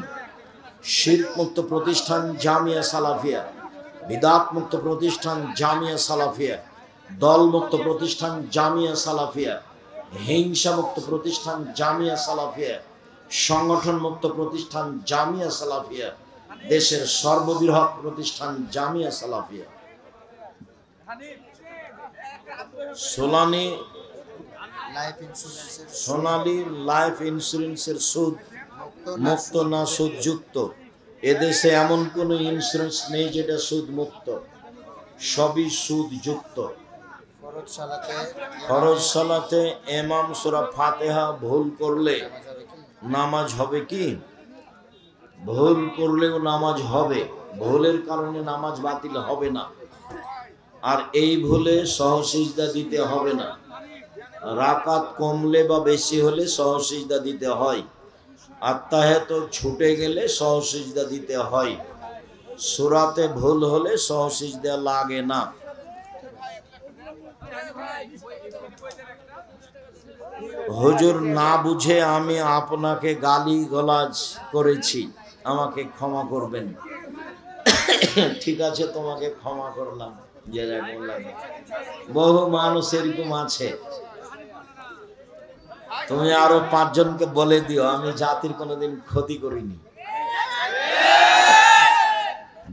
শিরক মুক্ত প্রতিষ্ঠান জামিয়া সালাফিয়া, বিদআত মুক্ত প্রতিষ্ঠান জামিয়া সালাফিয়া, দল মুক্ত প্রতিষ্ঠান জামিয়া সালাফিয়া, হিংসা মুক্ত প্রতিষ্ঠান জামিয়া সালাফিয়া, সংগঠন মুক্ত প্রতিষ্ঠান জামিয়া সালাফিয়া, দেশের সর্ববৃহৎ প্রতিষ্ঠান জামিয়া সালাফিয়া। সোনালী লাইফ ইন্স্যুরেন্সের সুদ মুক্ত না সুদ যুক্ত? এদেশে এমন কোন ইন্স্যুরেন্স নেই যেটা সুদ মুক্ত, সবই সুদ যুক্ত। ফরজ সালাতে ইমাম সূরা ফাতিহা ভুল করলে নামাজ হবে কি? ভুল করলেও নামাজ হবে, ভুলের কারণে নামাজ বাতিল হবে না। আর এই ভুলে সহসিজদা দিতে হবে না। রাকাত কমলে বা বেশি হলে সহসিজদা দিতে হয়। আত্তাহিয়াত ছুটে গেলে সহসিজদা দিতে হয়। সূরাতে ভুল হলে সহসিজদা লাগে না। হুজুর, না বুঝে আমি আপনাকে গালি গালাজ করেছি, আমাকে ক্ষমা করবেন। ঠিক আছে, তোমাকে ক্ষমা করলাম। বহু মানুষ এরকম আছে, তুমি আরো 5 জনকে বলে দিও আমি জাতির কোনোদিন ক্ষতি করিনি।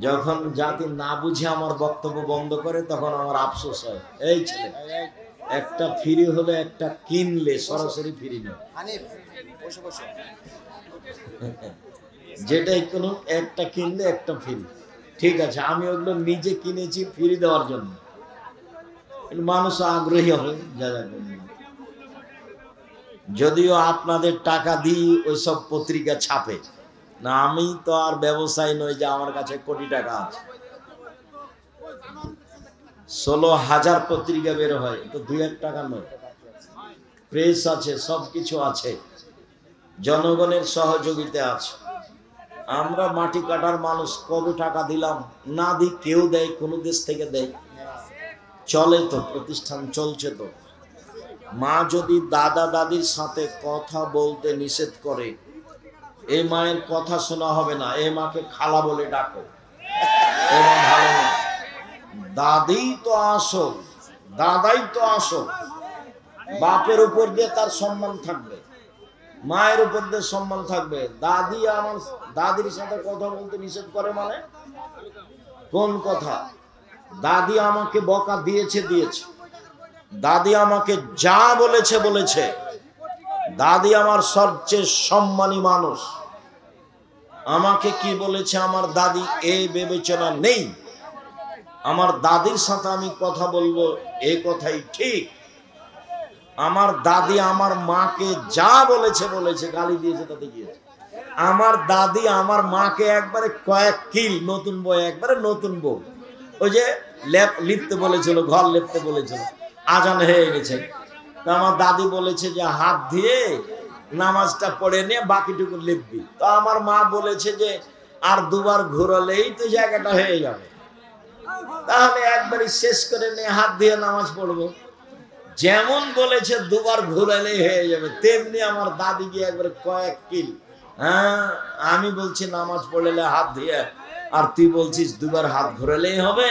যখন জাতি না বুঝে আমার বক্তব্য বন্ধ করে তখন আমার আফসোস হয়। এই ছেলে, একটা ফ্রি হলে একটা কিনলে সরাসরি ফ্রি নয়, যেটাই কোনো একটা কিনলে একটা ফ্রি। ঠিক আছে, আমি ওগুলো নিজে কিনেছি ফ্রি দেওয়ার জন্য, মানুষ আগ্রহী হবে। যদিও আপনাদের টাকা দিয়ে ওইসব পত্রিকা ছাপে না, আমি তো আর ব্যবসায়ী নই যে আমার কাছে কোটি টাকা আছে। 16,000 পত্রিকা বের হয়, তো 2-1 টাকা নয়। প্রেস আছে, সবকিছু আছে, জনগণের সহযোগিতা আছে। আমরা মাটি কাটার মানুষ, কবে টাকা দিলাম? না দিই, কেউ দেয়, কোন দেশ থেকে দেয়, চলে তো, প্রতিষ্ঠান চলছে তো। মা যদি দাদা দাদির সাথে কথা বলতে নিষেধ করে, এই মায়ের কথা শোনা হবে না, এই মাকে খালা বলে ডাকো, এমন ভালো না। দাদি তো আসল, দাদাই তো আসল। বাপের উপর দিয়ে তার সম্মান থাকবে, মায়ের উপর দিয়ে সম্মান থাকবে। দাদি আমার দাদির সাথে কথা বলতে নিষেধ করে মানে কোন কথা? দাদি আমাকে বকা দিয়েছে, দাদি আমাকে যা বলেছে বলেছে। দাদি আমার সবচেয়ে সম্মানী মানুষ, আমাকে কি বলেছে আমার দাদি এই বিবেচনা নেই। আমার দাদির সাথে আমি কথা বলবো, এই কথাই ঠিক। আমার দাদি আমার মাকে যা বলেছে, গালি দিয়েছে তাতে গিয়েছে। আমার দাদি আমার মাকে একবারে কয়েক কিল, নতুন বউ, একবারে নতুন বউ, ওই যে লিপতে বলেছিল, ঘর লিপতে বলেছিল, আজান হয়ে গেছে, তো আমার দাদি বলেছে যে হাত দিয়ে নামাজটা পড়ে নিয়ে বাকিটুকু লিপবি। তো আমার মা বলেছে যে আর 2বার ঘুরালেই তো জায়গাটা হয়ে যাবে, তাহলে একবারই শেষ করে নিয়ে হাত দিয়ে নামাজ পড়বো। যেমন বলেছে 2বার ঘুরালেই হয়ে যাবে, তেমনি আমার দাদি গিয়ে একবারে কয়েক কিল। হ্যাঁ, আমি বলছি নামাজ পড়লে হাত দিয়ে, আর তুই বলছিস 2বার হাত ঘুরালেই হবে।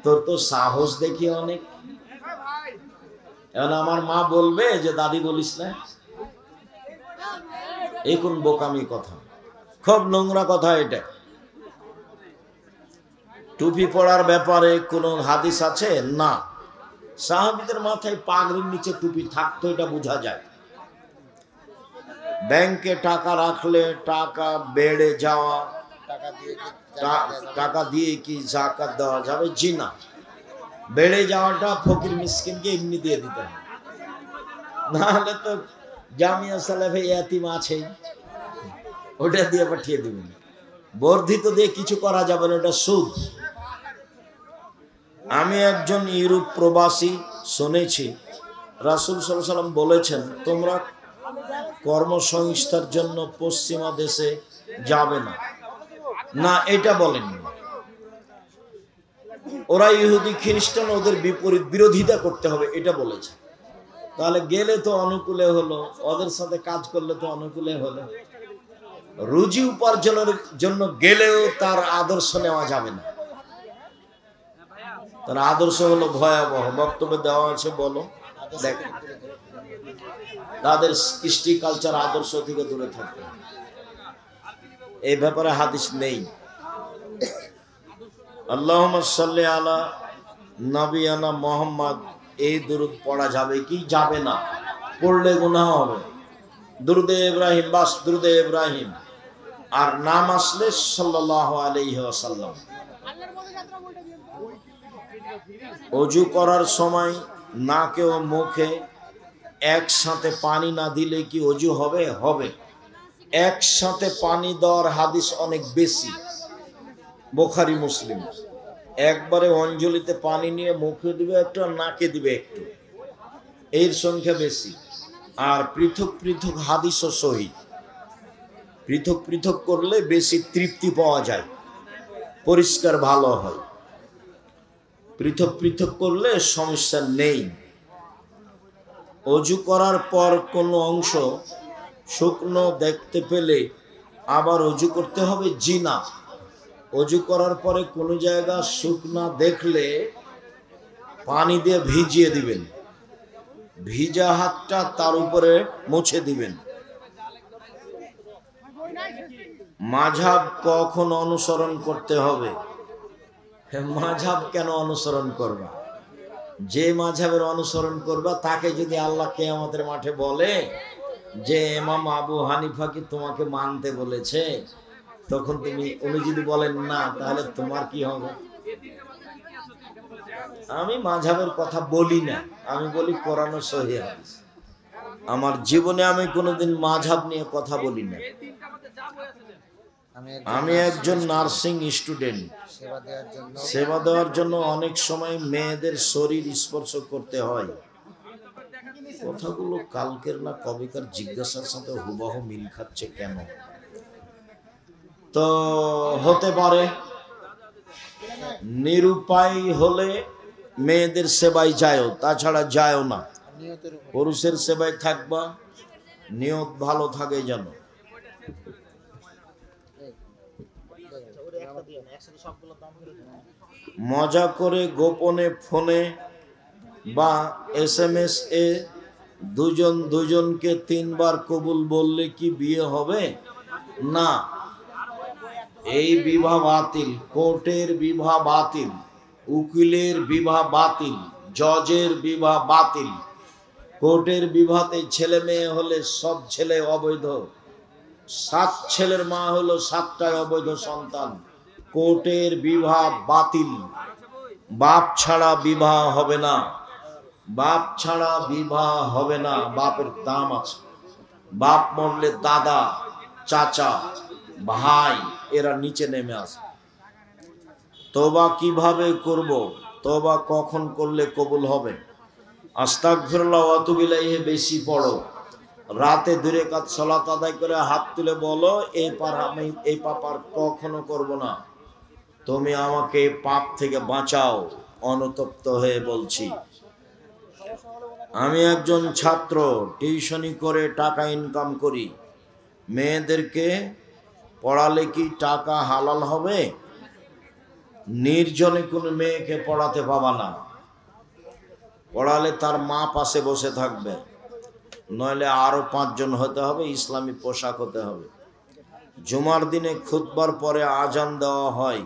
তোর তো সাহস দেখি অনেক। এখন আমার মা বলবে যে দাদি বলিস না, এই কোন বোকামি কথা, খুব নোংরা কথা এটা। টুপি পড়ার ব্যাপারে কোন হাদিস আছে? না। সাহাবীদের মাথায় পাগড়ির নিচে টুপি থাকতো, এটা বোঝা যায়। ব্যাংকে টাকা রাখলে টাকা বেড়ে যাওয়া, টাকা দিয়ে কি যাকাত দেওয়া যাবে? জি না। বেড়ে যাওয়াটা ফকির মিসকিনকে এমনি দিয়ে দিতে হবে, নাহলে তো জামিয়া সালাফে ইয়াতিম আছে, ওটা দিয়ে পাঠিয়ে দিবেন। বর্ধিত দিয়ে কিছু করা যাবে না, ওটা সুদ। আমি একজন ইউরোপ প্রবাসী, শুনেছি রাসূল সাল্লাল্লাহু আলাইহি ওয়াসাল্লাম বলেছেন, তোমরা কর্মসংস্থার জন্য পশ্চিমা দেশে যাবে না। না, এটা বলেননি। ওরা ইহুদি খ্রিস্টান, ওদের বিপরীত বিরোধিতা করতে হবে, এটা বলেছে। তাহলে গেলে তো অনুকূলে হলো, ওদের সাথে কাজ করলে তো অনুকূলে হলো। রুজি উপার্জনের জন্য গেলেও তার আদর্শ নেওয়া যাবে না। তার আদর্শ হলো ভয়াবহ, বক্তব্যে দেওয়া আছে, বলো। দেখ, তাদের কৃষ্টি কালচার আদর্শ থেকে দূরে থাকতে, এই ব্যাপারে হাদিস নেই। আল্লাহুম্মা সাল্লি আলা নবিয়ানা মুহাম্মদ, এই দুরূদ পড়া যাবে কি যাবে না? পড়লে গুনাহ হবে। দুরুদে ইব্রাহিম, বাস দুরুদে ইব্রাহিম। আর নাম আসলে সাল্লাল্লাহু আলাইহি ওয়াসাল্লাম। ওযু করার সময় নাকে ও মুখে একসাথে পানি না দিলে কি ওযু হবে? হবে। একসাথে পানি দেওয়ার হাদিস অনেক বেশি, বুখারী মুসলিম। একবারে অঞ্জলিতে পানি নিয়ে মুখে দিবে একটু, আর নাকে দিবে একটু, এর সংখ্যা বেশি। আর পৃথক পৃথক হাদিসও সহিহ। পৃথক পৃথক করলে বেশি তৃপ্তি পাওয়া যায়, পরিষ্কার ভালো হয়। পৃথক পৃথক করলে সমস্যা নেই। ওযু করার পর কোনো অংশ শুকনো দেখতে পেলে আবার ওযু করতে হবে? জি না। ওযু করার পরে কোনো জায়গা শুকনা দেখলে পানি দিয়ে ভিজিয়ে দিবেন, ভিজা হাতটা তার উপরে মুছে দিবেন। মাযহাব কখন অনুসরণ করতে হবে? মাযহাব কেন অনুসরণ করবা? যে মাযহাবের অনুসরণ করবা তাকে যদি আল্লাহ কিয়ামতের মাঠে বলে যে ইমাম আবু হানিফা কি তোমাকে মানতে বলেছে, তখন উনি যদি বলেন না, তাহলে তোমার কি হবে? আমি মাযহাবের কথা বলি না, আমি বলি কোরআন ও সহিহ হাদিস। আমার জীবনে আমি কোনোদিন মাযহাব নিয়ে কথা বলি না। আমি একজন নার্সিং স্টুডেন্ট। সেবা দেওয়ার জন্য অনেক সময় মেয়েদের শরীর স্পর্শ করতে হয়। কথাগুলো কালকের না কবিকার জিজ্ঞাসার সাথে হুবহু মিল খাচ্ছে কেন? তো হতে পারে নিরুপায় হলে মেয়েদের সেবায় যায়ও, তাছাড়া যায়ও না। পুরুষের সেবায় থাকবা, নিয়ত ভালো থাকে যেন। মজা করে গোপনে ফোনে বা SMS এ দুজন দুজনকে 3 বার কবুল বললে কি বিয়ে হবে? না, এই বিবাহ বাতিল। কোর্টের বিবাহ বাতিল, উকিলের বিবাহ বাতিল, জজের বিবাহ বাতিল। কোর্টের বিবাহতে ছেলে মেয়ে হলে সব ছেলে অবৈধ। 7 ছেলের মা হলো 7টাই অবৈধ সন্তান। কোর্টের বিবাহ বাতিল। বাপ ছাড়া বিবাহ হবে না, বাপ ছাড়া বিবাহ হবে না। বাপের দাম আছে। বাপ মরলে দাদা, চাচা, ভাই এরা নিচে নেমে আসে। তওবা কিভাবে করব? তওবা কখন করলে কবুল হবে? আস্তাগফিরুল্লাহ ওয়া আতুবু ইলাইহি বেশি পড়ো। রাতে 2 রাকাত সালাত আদায় করে হাত তুলে বলো, এই পাপ আমি এই পাপ আর কখনো করব না। তুমি আমাকে পাপ থেকে বাঁচাও। অনুতপ্ত হয়ে বলছি। আমি একজন ছাত্র, টিউশনি করে টাকা ইনকাম করি। মেয়েদেরকে পড়ালে কি টাকা হালাল হবে? নির্জনে কোনো মেয়েকে পড়াতে পাবা না। পড়ালে তার মা পাশে বসে থাকবে, নইলে আরো 5 জন হতে হবে, ইসলামী পোশাক হতে হবে। জুমার দিনে খুতবার পরে আজান দেওয়া হয়,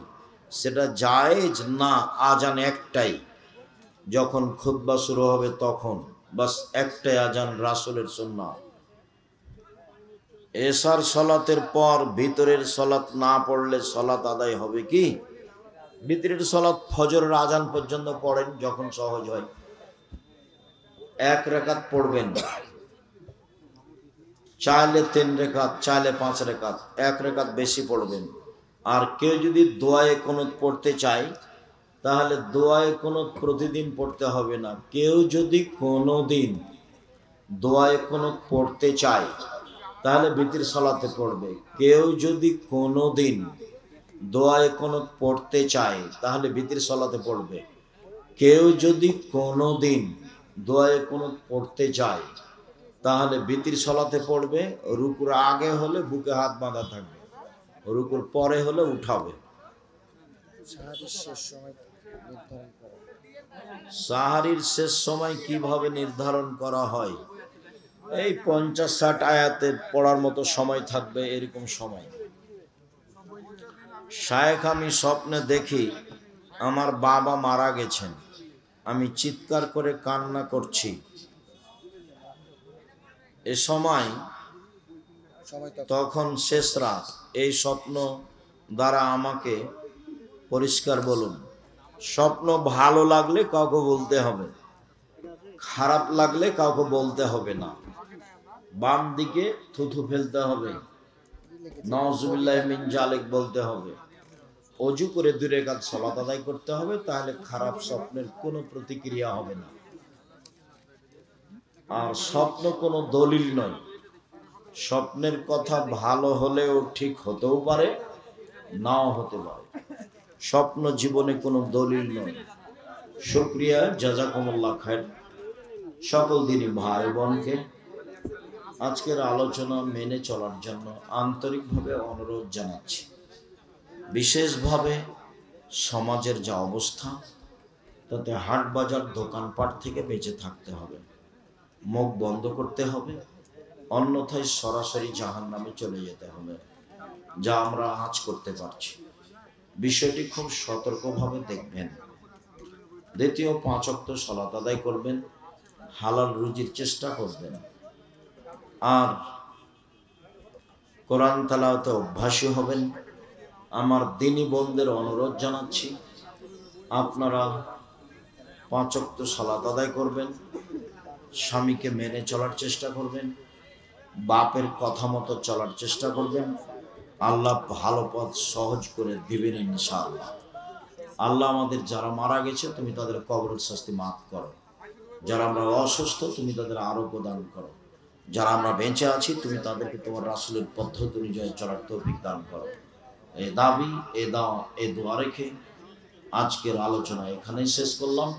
সেটা জায়েজ না? আজান একটাই, যখন খুতবা শুরু হবে তখন বাস একটাই আজান, রাসূলের সুন্নাত। এশার সালাতের পর ভিতরের সালাত না পড়লে সালাত আদায় হবে কি? ভিতরের সালাত ফজরের আজান পর্যন্ত পড়েন, যখন সহজ হয়। 1 রাকাত পড়বেন, চাইলে 3 রাকাত, চাইলে 5 রাকাত, 1 রাকাত বেশি পড়বেন। আর কেউ যদি দোয়ায়ে কুনুত পড়তে চায়, তাহলে দোয়ায়ে কুনুত প্রতিদিন পড়তে হবে না। কেউ যদি কোনোদিন দোয়ায়ে কুনুত পড়তে চায়, তাহলে ভিতরের সালাতে পড়বে। কেউ যদি কোনোদিন দোয়ায়ে কুনুত পড়তে চায়, তাহলে ভিতরের সালাতে পড়বে। কেউ যদি কোনোদিন দোয়ায়ে কুনুত পড়তে চায়, তাহলে ভিতরের সালাতে পড়বে। রুকুর আগে হলে বুকে হাত বাঁধা থাকবে, রুকুর পরে হলে উঠাবে। সাহারির শেষ সময় কিভাবে নির্ধারণ করা হয়? এই 50-60 আয়াতের পড়ার মতো সময় থাকবে, এরকম সময়। শায়েখ, আমি স্বপ্নে দেখি আমার বাবা মারা গেছেন, আমি চিৎকার করে কান্না করছি। এ সময় তখন শেষ রাত। এই স্বপ্ন দ্বারা আমাকে পরিষ্কার বলুন। স্বপ্ন ভালো লাগলে কাউকে বলতে হবে, খারাপ লাগলে কাউকে বলতে হবে না। বাম দিকে থুথু ফেলতে হবে, নাউজুবিল্লাহ মিন জালিক বলতে হবে, অজু করে 2 রাকাত সালাত আদায় করতে হবে, তাহলে খারাপ স্বপ্নের কোনো প্রতিক্রিয়া হবে না। আর স্বপ্ন কোনো দলিল নয়। স্বপ্নের কথা ভালো হলেও ঠিক হতেও পারে, নাও হতে পারে। স্বপ্ন জীবনে কোনো দলিল নয়। শুকরিয়া, জাযাকুমুল্লাহ খায়র। সকল দিনই ভাই বোনকে আজকের আলোচনা মেনে চলার জন্য আন্তরিকভাবে অনুরোধ জানাচ্ছি। বিশেষভাবে সমাজের যা অবস্থা, তাতে হাট বাজার দোকানপাট থেকে বেঁচে থাকতে হবে, মুখ বন্ধ করতে হবে, অন্যথায় সরাসরি জাহান্নামে চলে যেতে হবে, যা আমরা আজ করতে পারছি। বিষয়টি খুব সতর্কভাবে দেখবেন। দ্বিতীয়, 5 ওয়াক্ত সালাত আদায় করবেন, হালাল রুজির চেষ্টা করবেন, আর কোরআন তেলাওয়াতে অভ্যাসী হবেন। আমার দ্বীনী বোনদের অনুরোধ জানাচ্ছি, আপনারা 5 ওয়াক্ত সালাত আদায় করবেন, স্বামীকে মেনে চলার চেষ্টা করবেন, বাপের কথা মতো চলার চেষ্টা করবেন। আল্লাহ ভালো পথ সহজ করে দিবেন ইনশাআল্লাহ। আল্লাহ আমাদের যারা মারা গেছে তুমি তাদের কবরের শাস্তি মাফ করো, যারা আমরা অসুস্থ তুমি তাদের আরোগ্য দান করো, যারা আমরা বেঁচে আছি তুমি তাদেরকে তোমার রাসূলের পদ্ধতি অনুযায়ী চলার তৌফিক দান করো। এই দাবি, এই দোয়া রেখে আজকের আলোচনা এখানেই শেষ করলাম।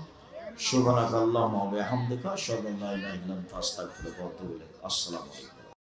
সুবহানাকাল্লাহুম্মা ওয়া বিহামদিকা আশহাদু আল্লা ইলাহা ইল্লা আনতা আস্তাগফিরুকা ওয়া আতুবু ইলাইক। আসসালামু আলাইকুম।